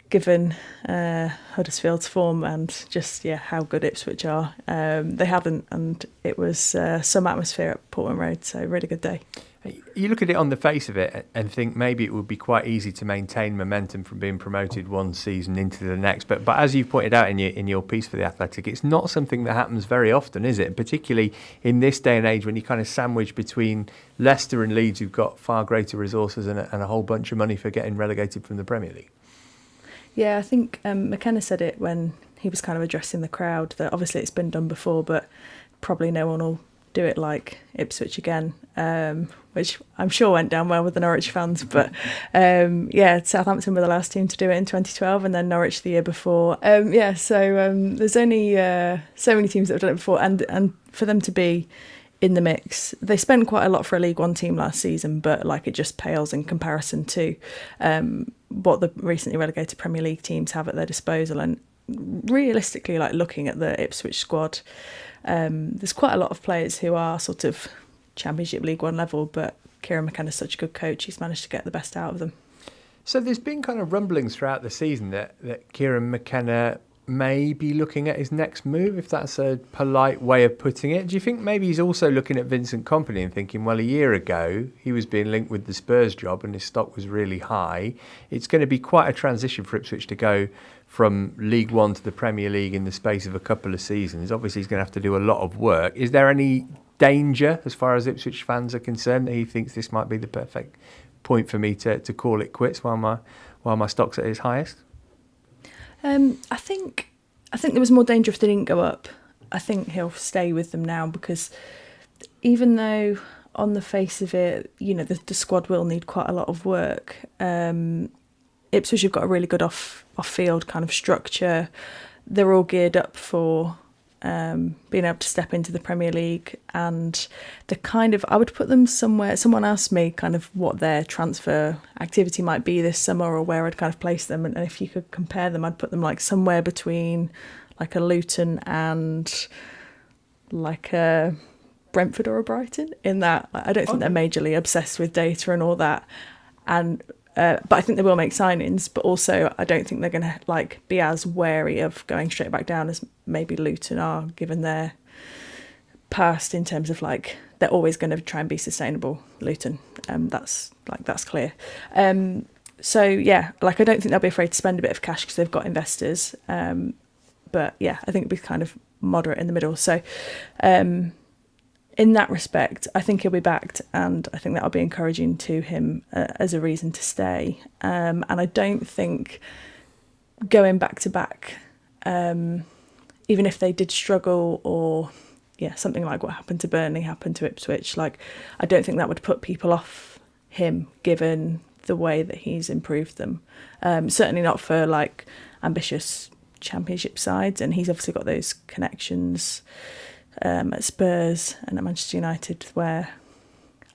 given Huddersfield's form and just how good Ipswich are, they hadn't, and it was some atmosphere at Portman Road, so really good day. You look at it on the face of it and think maybe it would be quite easy to maintain momentum from being promoted one season into the next. But as you've pointed out in your piece for The Athletic, it's not something that happens very often, is it? Particularly in this day and age when you kind of sandwich between Leicester and Leeds, who've got far greater resources and a whole bunch of money for getting relegated from the Premier League. Yeah, I think McKenna said it when he was kind of addressing the crowd, that obviously it's been done before, but probably no one will do it like Ipswich again, which I'm sure went down well with the Norwich fans. But Southampton were the last team to do it in 2012, and then Norwich the year before. There's only so many teams that have done it before, and for them to be in the mix, they spent quite a lot for a League One team last season, but like it just pales in comparison to what the recently relegated Premier League teams have at their disposal. And realistically, like looking at the Ipswich squad, there's quite a lot of players who are sort of Championship League One level, but Kieran McKenna's such a good coach, he's managed to get the best out of them. So there's been kind of rumblings throughout the season that Kieran McKenna may be looking at his next move, if that's a polite way of putting it. Do you think maybe he's also looking at Vincent Kompany and thinking, well, a year ago he was being linked with the Spurs job and his stock was really high. It's going to be quite a transition for Ipswich to go from League One to the Premier League in the space of a couple of seasons. Obviously he's going to have to do a lot of work. Is there any danger, as far as Ipswich fans are concerned, that he thinks this might be the perfect point for me to call it quits while my stock's at its highest? I think there was more danger if they didn't go up. I think he'll stay with them now, because even though on the face of it, the squad will need quite a lot of work, Ipswich have got a really good off-field kind of structure. They're all geared up for being able to step into the Premier League, and I would put them somewhere. Someone asked me kind of what their transfer activity might be this summer, or where I'd kind of place them, and if you could compare them, I'd put them like somewhere between like a Luton and like a Brentford or a Brighton, in that I don't think they're majorly obsessed with data and all that, and but I think they will make signings, but also I don't think they're going to like be as wary of going straight back down as maybe Luton are, given their past, in terms of like they're always going to try and be sustainable, Luton. That's clear. So yeah, like I don't think they'll be afraid to spend a bit of cash because they've got investors. But yeah, I think it'll be kind of moderate in the middle. So in that respect, I think he'll be backed, and I think that'll be encouraging to him as a reason to stay. And I don't think going back to back, even if they did struggle, or something like what happened to Burnley happened to Ipswich, like I don't think that would put people off him, given the way that he's improved them. Certainly not for like ambitious Championship sides, and he's obviously got those connections at Spurs and at Manchester United, where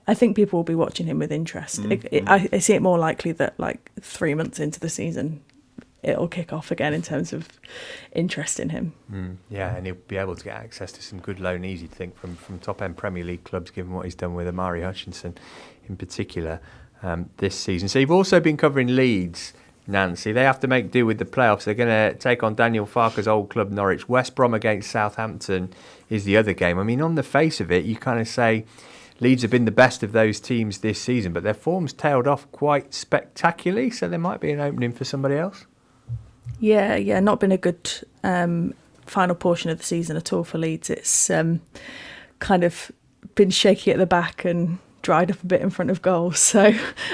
I think people will be watching him with interest. I see it more likely that like 3 months into the season, it'll kick off again in terms of interest in him. Yeah, and he'll be able to get access to some good loanees, you'd think, from top-end Premier League clubs, given what he's done with Amari Hutchinson in particular this season. So you've also been covering Leeds, Nancy. They have to make do with the playoffs. They're going to take on Daniel Farke's old club, Norwich. West Brom against Southampton is the other game. I mean, on the face of it, you kind of say Leeds have been the best of those teams this season, but their form's tailed off quite spectacularly, so there might be an opening for somebody else. Yeah, not been a good final portion of the season at all for Leeds. It's kind of been shaky at the back and dried up a bit in front of goals. So,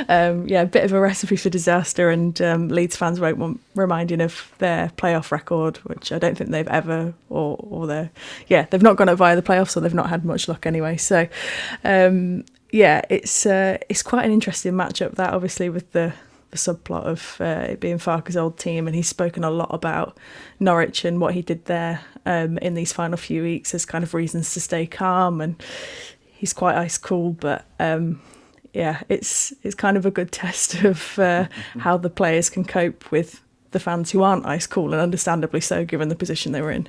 a bit of a recipe for disaster, and Leeds fans won't want reminding of their playoff record, which I don't think they've ever, they've not gone up via the playoffs, or they've not had much luck anyway. So, it's quite an interesting matchup, that obviously with the subplot of it being Farke's old team, and he's spoken a lot about Norwich and what he did there in these final few weeks as kind of reasons to stay calm, and he's quite ice cool, but it's kind of a good test of how the players can cope with the fans who aren't ice cool, and understandably so given the position they were in.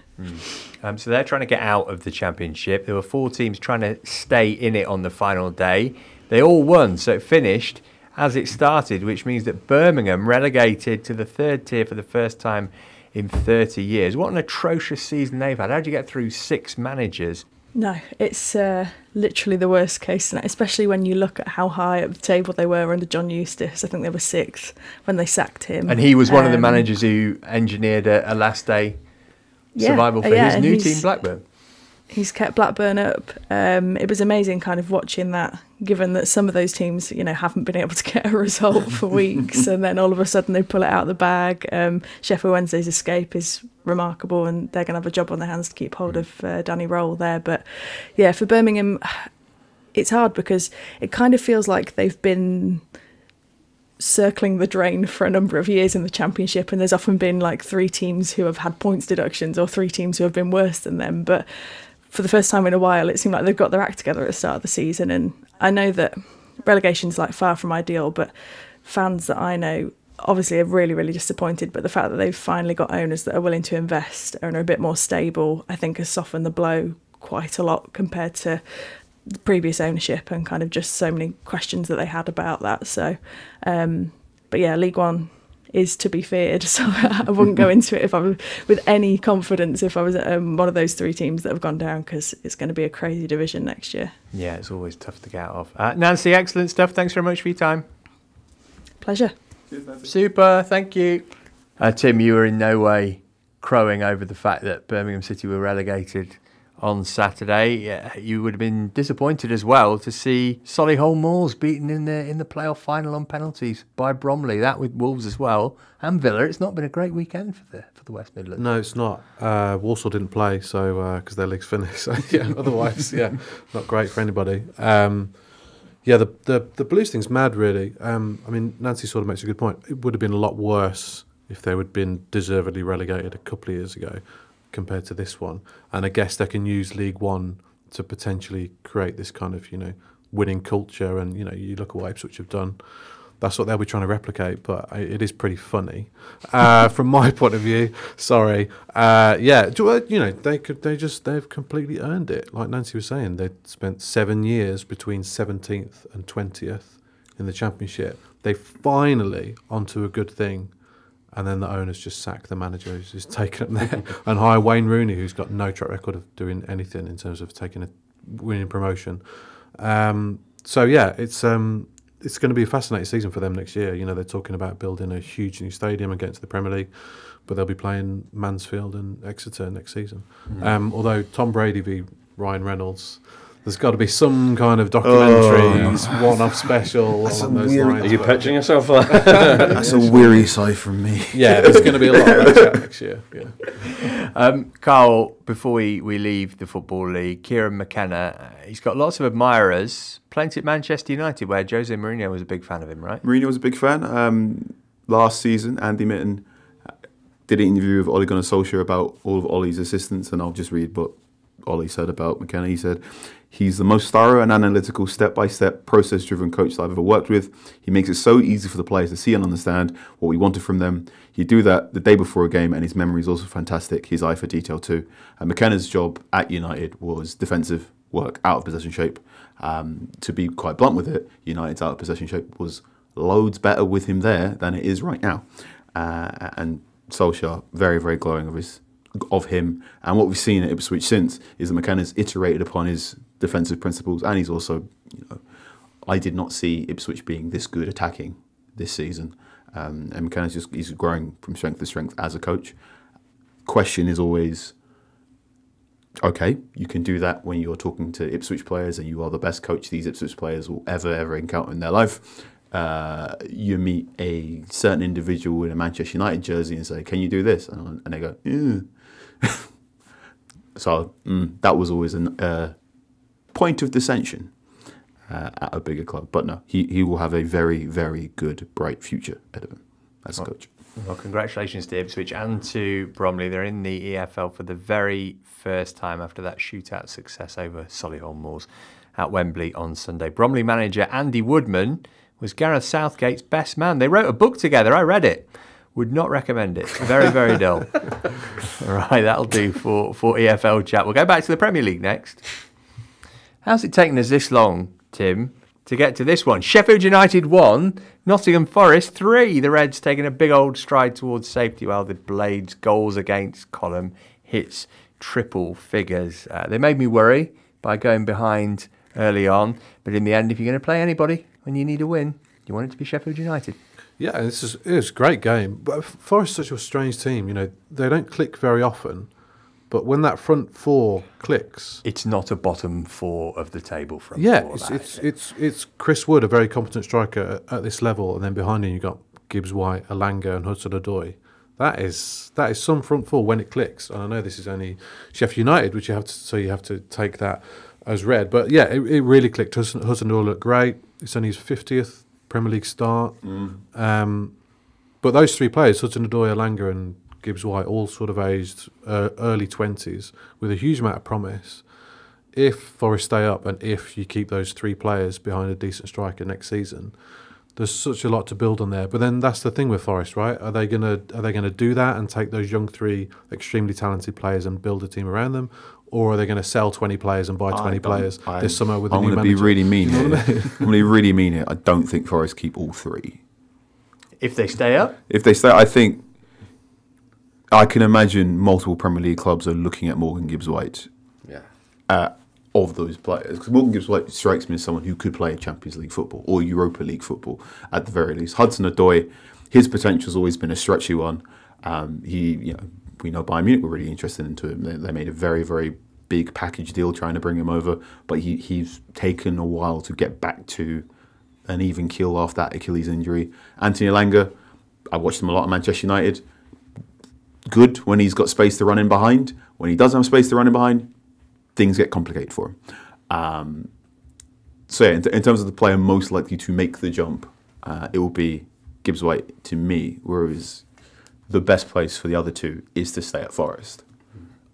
So they're trying to get out of the Championship. There were 4 teams trying to stay in it on the final day. They all won, so it finished as it started, which means that Birmingham relegated to the 3rd tier for the first time in 30 years. What an atrocious season they've had. How did you get through 6 managers? No, it's literally the worst case, especially when you look at how high up the table they were under John Eustace. I think they were 6th when they sacked him. And he was one of the managers who engineered a last-day survival for his new team, Blackburn. He's kept Blackburn up. It was amazing kind of watching that, given that some of those teams, haven't been able to get a result for weeks, and then all of a sudden they pull it out of the bag. Sheffield Wednesday's escape is remarkable, and they're going to have a job on their hands to keep hold of Danny Rowell there. But yeah, for Birmingham, it's hard because it kind of feels like they've been circling the drain for a number of years in the Championship, and there's often been like 3 teams who have had points deductions, or 3 teams who have been worse than them. But for the first time in a while, it seemed like they've got their act together at the start of the season. And I know that relegation's like far from ideal, but fans that I know obviously are really, really disappointed. But the fact that they've finally got owners that are willing to invest and are a bit more stable, I think has softened the blow quite a lot compared to the previous ownership, and kind of just so many questions that they had about that. So, but yeah, League One is to be feared, so I wouldn't go into it if I was with any confidence if I was one of those 3 teams that have gone down, because it's going to be a crazy division next year. Yeah, it's always tough to get out of. Nancy, excellent stuff. Thanks very much for your time. Pleasure. Cheers, Nancy. Super, thank you. Tim, you were in no way crowing over the fact that Birmingham City were relegated on Saturday. You would have been disappointed as well to see Solihull Moors beaten in the playoff final on penalties by Bromley. That with Wolves as well, and Villa. It's not been a great weekend for the West Midlands. No, it's not. Walsall didn't play, so because their league's finished. So yeah, otherwise, not great for anybody. The Blues thing's mad, really. I mean, Nancy sort of makes a good point. It would have been a lot worse if they would have been deservedly relegated a couple of years ago compared to this one. And I guess they can use League One to potentially create this kind of, winning culture. And, you look at what Ipswich have done. That's what they'll be trying to replicate, but it is pretty funny from my point of view. Sorry, they've completely earned it. Like Nancy was saying, they spent 7 years between 17th and 20th in the Championship. They finally onto a good thing, and then the owners just sack the manager who's just taken them there and hire Wayne Rooney, who's got no track record of doing anything in terms of taking a winning promotion. It's going to be a fascinating season for them next year. They're talking about building a huge new stadium against the Premier League, but they'll be playing Mansfield and Exeter next season. Although Tom Brady v Ryan Reynolds, there's got to be some kind of documentaries, one-off special along those lines. Are you pitching yourself? That's a weary sigh from me. Yeah, there's going to be a lot of that next year. Yeah. Carl, before we leave the Football League, Kieran McKenna, he's got lots of admirers, plenty at Manchester United, where Jose Mourinho was a big fan of him, right? Mourinho was a big fan. Last season, Andy Mitten did an interview with Ole Gunnar Solskjaer about all of Ole's assistants, and I'll just read what Ole said about McKenna. He said, "He's the most thorough and analytical, step-by-step, process-driven coach that I've ever worked with. He makes it so easy for the players to see and understand what we wanted from them. He'd do that the day before a game, and his memory is also fantastic. His eye for detail too." And McKenna's job at United was defensive work, out of possession shape. To be quite blunt with it, United's out of possession shape was loads better with him there than it is right now. And Solskjaer, very, very glowing of him. And what we've seen at Ipswich since is that McKenna's iterated upon his defensive principles, and he's also, I did not see Ipswich being this good attacking this season. And McKenna's he's growing from strength to strength as a coach. Question is always, okay, you can do that when you're talking to Ipswich players and you are the best coach these Ipswich players will ever encounter in their life. You meet a certain individual in a Manchester United jersey and say, "Can you do this?" And they go, "Yeah." So that was always a point of dissension at a bigger club. But no, he will have a very, very good, bright future ahead of him as a coach. Well, congratulations to Ipswich and to Bromley. They're in the EFL for the very first time after that shootout success over Solihull Moors at Wembley on Sunday. Bromley manager Andy Woodman was Gareth Southgate's best man. They wrote a book together. I read it. Would not recommend it. Very, very dull. All right, that'll do for EFL chat. We'll go back to the Premier League next. How's it taken us this long, Tim, to get to this one? Sheffield United 1, Nottingham Forest 3. The Reds taking a big old stride towards safety while the Blades' goals against column hits triple figures. They made me worry by going behind early on, but in the end, if you're going to play anybody when you need a win, you want it to be Sheffield United. Yeah, it was a great game. But Forest is such a strange team. They don't click very often, but when that front four clicks, it's not a bottom four of the table front four. Yeah, it's Chris Wood, a very competent striker at this level, and then behind him you've got Gibbs White, Alanga, and Hudson-Odoi. That is some front four when it clicks. And I know this is only Sheffield United, which you have to take that as read. But yeah, it really clicked. Hudson-Odoi looked great. It's only his 50th Premier League start. But those three players, Hudson-Odoi, Alanga and Gibbs White, all sort of aged early 20s with a huge amount of promise. If Forest stay up and if you keep those three players behind a decent striker next season, there's such a lot to build on there. But then that's the thing with Forest, right? Are they gonna do that and take those young three extremely talented players and build a team around them? Or are they going to sell 20 players and buy 20 players this summer with a new manager? I'm going to be really mean here. I'm going to be really mean here. I don't think Forest keep all three. If they stay up? If they stay, I think I can imagine multiple Premier League clubs are looking at Morgan Gibbs-White. Yeah. Of those players, because Morgan Gibbs-White strikes me as someone who could play Champions League football or Europa League football at the very least. Hudson-Odoi, his potential's always been a stretchy one. We know Bayern Munich were really interested into him. They made a very, very big package deal trying to bring him over, but he's taken a while to get back to an even keel after that Achilles injury. Anthony Alanga, I watched him a lot at Manchester United. Good when he's got space to run in behind. When he doesn't have space to run in behind, things get complicated for him. So yeah, in terms of the player most likely to make the jump, it will be Gibbs-White to me, whereas the best place for the other two is to stay at Forest.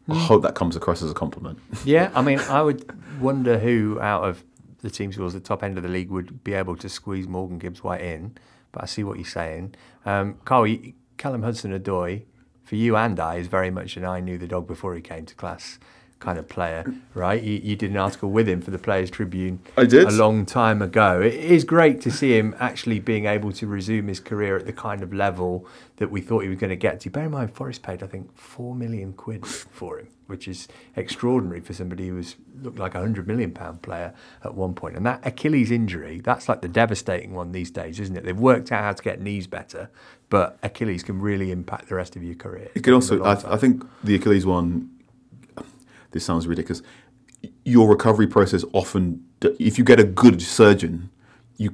I hope that comes across as a compliment. Yeah, I mean, I would wonder who out of the teams towards the top end of the league would be able to squeeze Morgan Gibbs-White in, but I see what you're saying. Carl, Callum Hudson-Odoi, for you and I, is very much an I knew the dog before he came to class kind of player, right? You did an article with him for the Players Tribune I did. a long time ago. It is great to see him actually being able to resume his career at the kind of level that we thought he was going to get to. Bear in mind, Forest paid, I think, £4 million for him, which is extraordinary for somebody who looked like a £100 million player at one point. And that Achilles injury, that's like the devastating one these days, isn't it? They've worked out how to get knees better, but Achilles can really impact the rest of your career. It could also, I think the Achilles one, this sounds ridiculous, your recovery process often, if you get a good surgeon,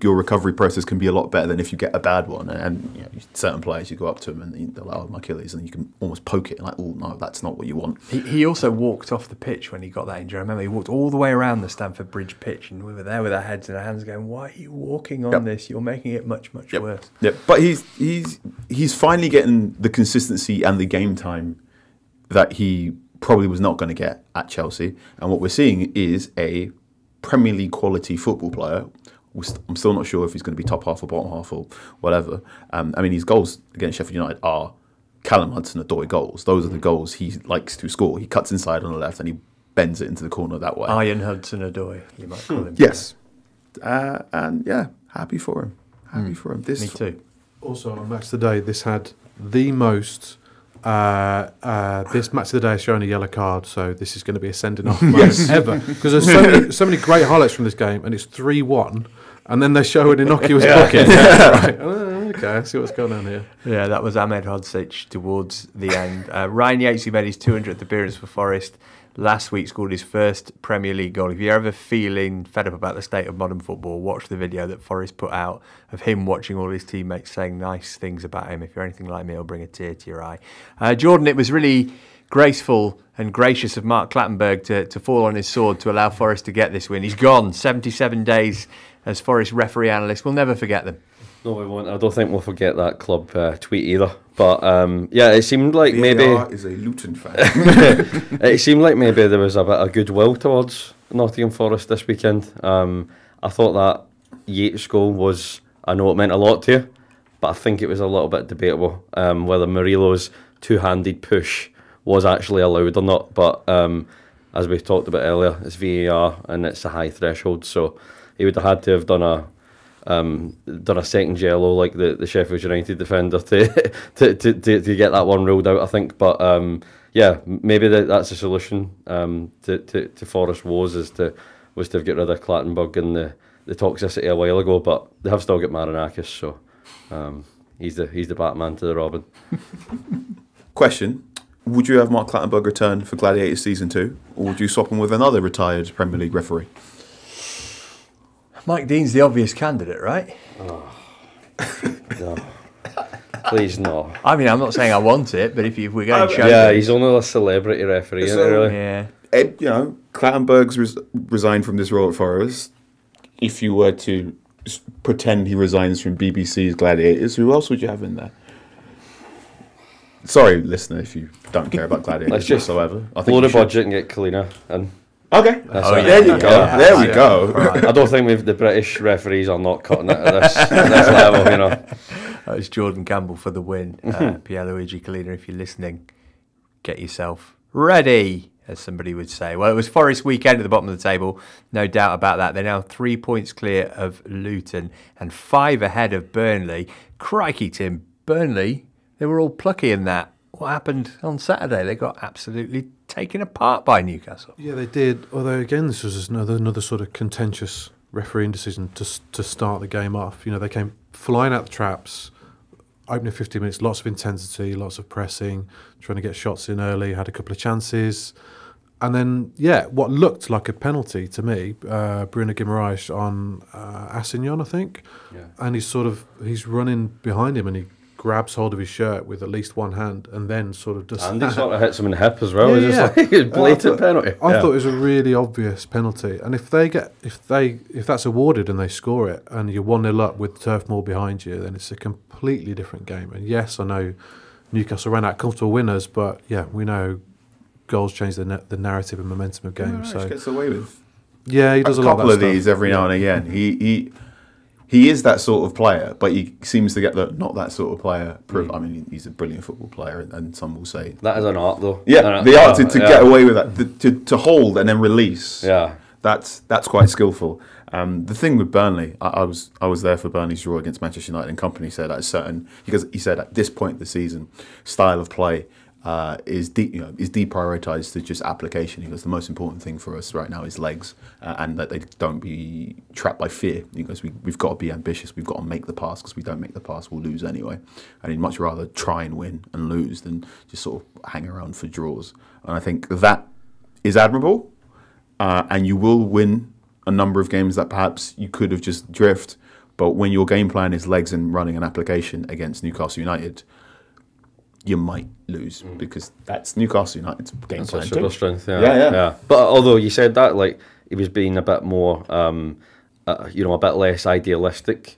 your recovery process can be a lot better than if you get a bad one. And you know, certain players, you go up to them and they're like, "Oh, my Achilles," and you can almost poke it like, "Oh no, that's not what you want." He also walked off the pitch when he got that injury. I remember he walked all the way around the Stamford Bridge pitch, and we were there with our heads in our hands, going, "Why are you walking on this? You're making it much worse." Yeah, but he's finally getting the consistency and the game time that he probably was not going to get at Chelsea. And what we're seeing is a Premier League quality football player. I'm still not sure if he's going to be top half or bottom half or whatever. I mean, his goals against Sheffield United are Callum Hudson-Odoi goals. Those are the goals he likes to score. He cuts inside on the left and he bends it into the corner that way. Iron Hudson-Odoi, you might call him. Yes. And yeah, happy for him. Happy for him. Me too. Also on Match Today, this had the most. This Match of the Day is showing a yellow card, so this is going to be a sending off moment ever, because there's so many great highlights from this game, and it's 3-1, and then they show an innocuous booking. Right. Okay, I see what's going on here. Yeah, that was Ahmed Hodzic towards the end. Ryan Yates, who made his 200th appearance for Forest last week, scored his first Premier League goal. If you're ever feeling fed up about the state of modern football, watch the video that Forest put out of him watching all his teammates saying nice things about him. If you're anything like me, it'll bring a tear to your eye. Jordan, it was really graceful and gracious of Mark Clattenburg to fall on his sword to allow Forest to get this win. He's gone 77 days as Forest referee analyst. We'll never forget them. No, we won't. I don't think we'll forget that club tweet either. But yeah, it seemed like VAR maybe is a Luton fan. it seemed like maybe there was a bit of goodwill towards Nottingham Forest this weekend. I thought that Yates goal was, I know it meant a lot to you, but I think it was a little bit debatable whether Murillo's two-handed push was actually allowed or not. But as we talked about earlier, it's VAR and it's a high threshold, so he would have had to have done a second yellow like the Sheffield United defender to get that one ruled out, I think. But yeah, maybe that's the solution to Forest woes was to have got rid of Clattenburg and the toxicity a while ago. But they have still got Marinakis, so he's the Batman to the Robin. Question: would you have Mark Clattenburg return for Gladiators Season 2, or would you swap him with another retired Premier League referee? Mike Dean's the obvious candidate, right? Oh. No. Please no. I mean, I'm not saying I want it, but if we're going to show... Yeah, he's only a celebrity referee, isn't he, really? Yeah. You know, Clattenburg's resigned from this role at Forest. If you were to pretend he resigns from BBC's Gladiators, who else would you have in there? Sorry, listener, if you don't care about Gladiators whatsoever. I think blow the budget and get Kalina in. Okay. There you go. Yeah, there we go. Right. I don't think the British referees are not cutting it at this level, you know. That was Jordan Campbell for the win. Pierluigi Collina, if you're listening, get yourself ready, as somebody would say. Well, it was Forest weekend at the bottom of the table, no doubt about that. They're now 3 points clear of Luton and 5 ahead of Burnley. Crikey, Tim, Burnley, they were all plucky in that. What happened on Saturday? They got absolutely taken apart by Newcastle. Yeah, they did. Although again, this was another sort of contentious refereeing decision to start the game off. You know, they came flying out the traps, opening 15 minutes, lots of intensity, lots of pressing, trying to get shots in early. Had a couple of chances, and then what looked like a penalty to me, Bruno Guimaraes on Aston, I think, and he's running behind him and he grabs hold of his shirt with at least one hand and then sort of does And he sort of hits him in the hip as well. Yeah, It's just like a blatant penalty. I thought it was a really obvious penalty, and if that's awarded and they score it and you're 1-0 up with Turf Moor behind you, then it's a completely different game. And yes, I know Newcastle ran out comfortable winners, but yeah, we know goals change the narrative and momentum of games. So gets away with he does a lot couple of these stuff. every now and again. He is that sort of player, but he seems to get not that sort of player. I mean, he's a brilliant football player, and some will say That is an art, though. yeah, the art to get away with that, to hold and then release. Yeah. That's quite skillful. The thing with Burnley, I was there for Burnley's draw against Manchester United, and company said he said at this point in the season, style of play is deprioritised to just application. He goes, the most important thing for us right now is legs, and that they don't be trapped by fear. He goes, we've got to be ambitious. We've got to make the pass, because we don't make the pass, we'll lose anyway. And he'd much rather try and win and lose than just sort of hang around for draws. And I think that is admirable, and you will win a number of games that perhaps you could have just drift But when your game plan is legs and running an application against Newcastle United, you might lose because that's Newcastle United's game That's plan. a super too. strength. Yeah. But although you said that, like, he was being a bit more, a bit less idealistic.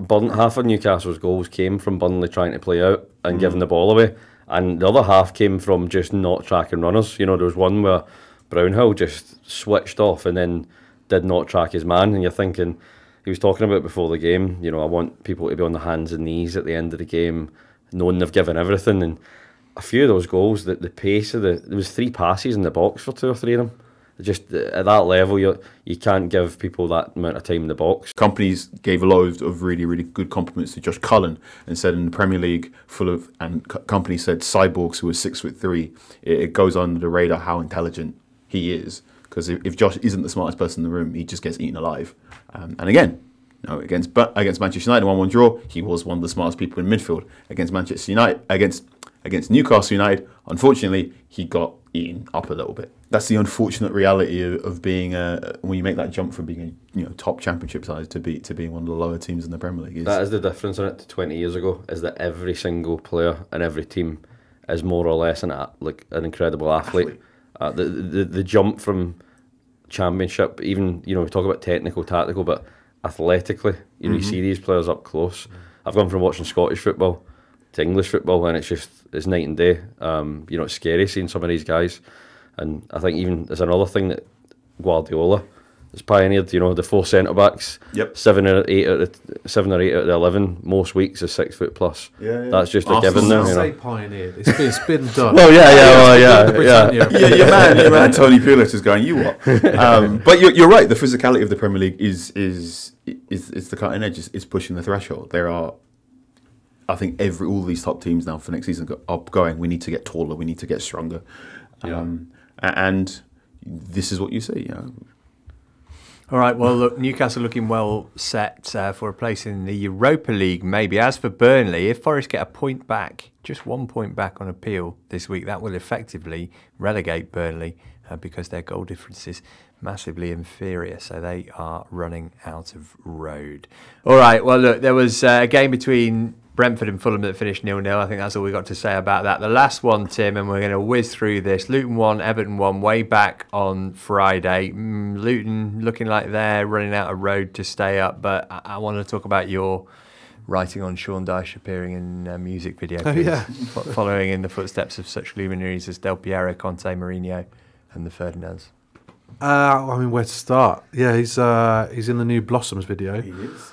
Half of Newcastle's goals came from Burnley trying to play out and giving the ball away, and the other half came from just not tracking runners. You know, there was one where Brownhill just switched off and then did not track his man, and you're thinking, he was talking about before the game, you know, I want people to be on their hands and knees at the end of the game, knowing they've given everything. And a few of those goals, the pace of there was 3 passes in the box for 2 or 3 of them. Just at that level, you can't give people that amount of time in the box. Companies gave a lot of really, really good compliments to Josh Cullen and said in the Premier League companies said cyborgs who are 6'3", it goes under the radar how intelligent he is. Because if Josh isn't the smartest person in the room, he just gets eaten alive. And again, against Manchester United, 1-1 draw, he was one of the smartest people in midfield. Against Manchester United, against Newcastle United, unfortunately, he got eaten up a little bit. That's the unfortunate reality of being when you make that jump from being a top championship side to being one of the lower teams in the Premier League. That is the difference in it to 20 years ago, is that every single player in every team is more or less an incredible athlete. The jump from championship, even, we talk about technical, tactical, but athletically, you see these players up close. I've gone from watching Scottish football to English football, and it's night and day. It's scary seeing some of these guys. And I think even there's another thing that Guardiola has pioneered, the 4 centre-backs, 7 or 8 out of the 11, most weeks is 6 foot plus. Yeah. That's just a given now. Say pioneered. It's been done. Well, yeah. Your man Tony Pulis is going, you what? But you're right, the physicality of the Premier League is the cutting edge, it's pushing the threshold. There are, I think all these top teams now for next season are going, we need to get taller, we need to get stronger. And this is what you see. All right, well, look, Newcastle looking well set for a place in the Europa League, maybe. As for Burnley, if Forest get a point back, just 1 point back on appeal this week, that will effectively relegate Burnley because their goal difference is massively inferior, so they are running out of road. All right, well, look, there was a game between Brentford and Fulham that finished 0-0. I think that's all we got to say about that. The last one, Tim, and we're going to whiz through this. Luton 1, Everton 1, way back on Friday. Luton looking like they're running out of road to stay up, but I want to talk about your writing on Sean Dyche appearing in a music video. Following in the footsteps of such luminaries as Del Piero, Conte, Mourinho and the Ferdinands. Where to start? Yeah, he's in the new Blossoms video. He is.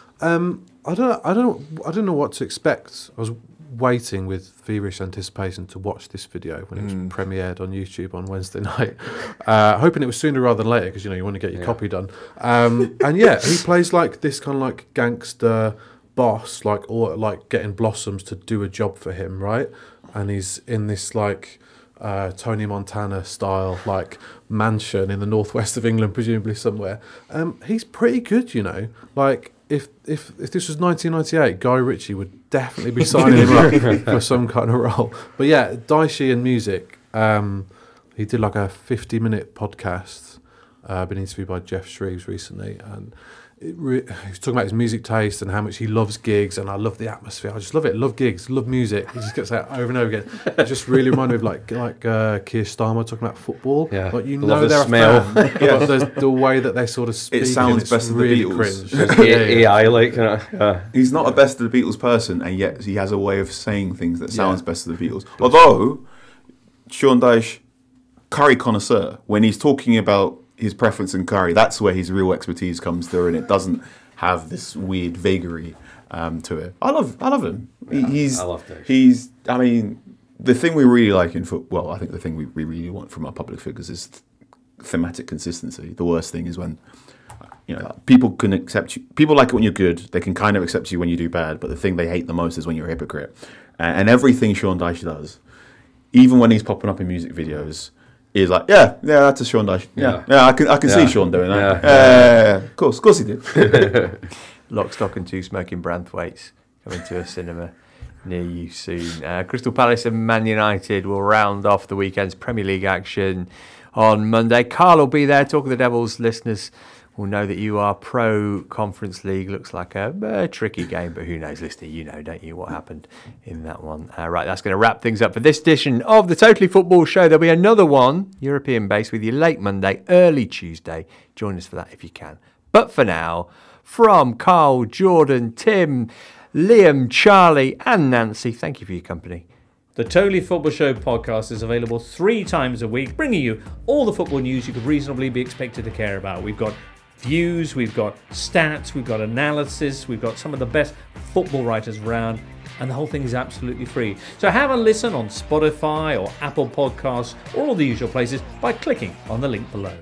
I don't know what to expect. I was waiting with feverish anticipation to watch this video when it was premiered on YouTube on Wednesday night, hoping it was sooner rather than later because you want to get your copy done. And yeah, he plays like this kind of like gangster boss, or getting Blossoms to do a job for him, right? And he's in this like Tony Montana style like mansion in the northwest of England, presumably somewhere. He's pretty good, like. If this was 1998, Guy Ritchie would definitely be signing him up for some kind of role. But yeah, Dyche and music. He did like a 50-minute podcast. Been interviewed by Jeff Shreves recently, and he was talking about his music taste and how much he loves gigs. And I love the atmosphere. I just love it. Love gigs. Love music. He just gets that over and over again. It just really reminded me of like Keir Starmer talking about football. Yeah, like love they're the smell. A fan, but the way that they sort of speak. It sounds best of the really Beatles. cringe. AI like. He's not a best of the Beatles person, and yet he has a way of saying things that sounds best of the Beatles. Although Sean Dyche, curry connoisseur, when he's talking about his preference in curry, that's where his real expertise comes through, and it doesn't have this weird vagary to it. I love him. I love Dyche. The thing we really like in football, I think the thing we really want from our public figures is thematic consistency. The worst thing is when people can accept you. People like it when you're good. They can kind of accept you when you do bad, but the thing they hate the most is when you're a hypocrite. And everything Sean Dyche does, even when he's popping up in music videos, is like, that's a Sean Dyche. I can see Sean doing that. Yeah. Of course he did. Lock, Stock and Two Smoking Branthwaites coming to a cinema near you soon. Crystal Palace and Man United will round off the weekend's Premier League action on Monday. Carl will be there talking to the Devils. Listeners will know that you are pro Conference League. Looks like a tricky game, but who knows, listener? You know, don't you, what happened in that one? Right, that's going to wrap things up for this edition of the Totally Football Show. There'll be another one, European-based, with you late Monday, early Tuesday. Join us for that if you can. But for now, from Carl, Jordan, Tim, Liam, Charlie, and Nancy, thank you for your company. The Totally Football Show podcast is available 3 times a week, bringing you all the football news you could reasonably be expected to care about. We've got views, we've got stats, we've got analysis, we've got some of the best football writers around, and the whole thing is absolutely free. So have a listen on Spotify or Apple Podcasts or all the usual places by clicking on the link below.